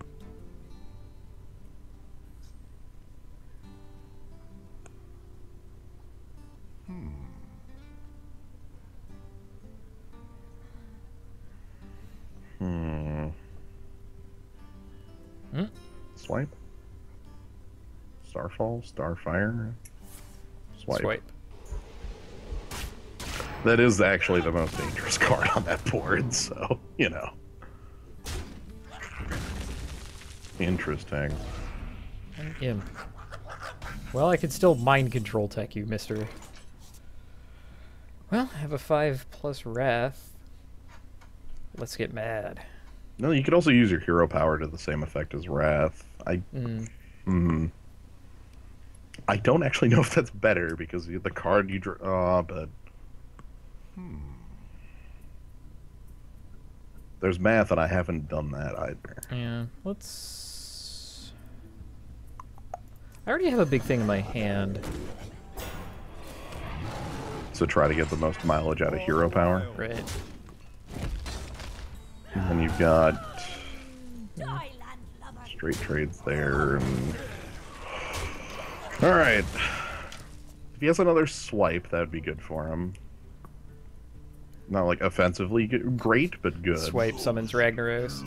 Swipe. Starfall, Starfire. Swipe. That is actually the most dangerous card on that board, so, you know. Interesting. An imp. Well, I could still mind control tech you, mister. Well, I have a 5+ Wrath. Let's get mad. No, you could also use your hero power to the same effect as Wrath. I don't actually know if that's better because the card you draw, but there's math, and I haven't done that either. Yeah, let's... I already have a big thing in my hand. So try to get the most mileage out of hero power. Right. And then you've got Die, landlubber. straight trades there. And... Alright. If he has another swipe, that would be good for him. Not like offensively great, but good. Swipe summons Ragnaros.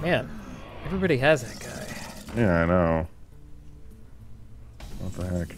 Man, everybody has that guy. Yeah, I know. What the heck?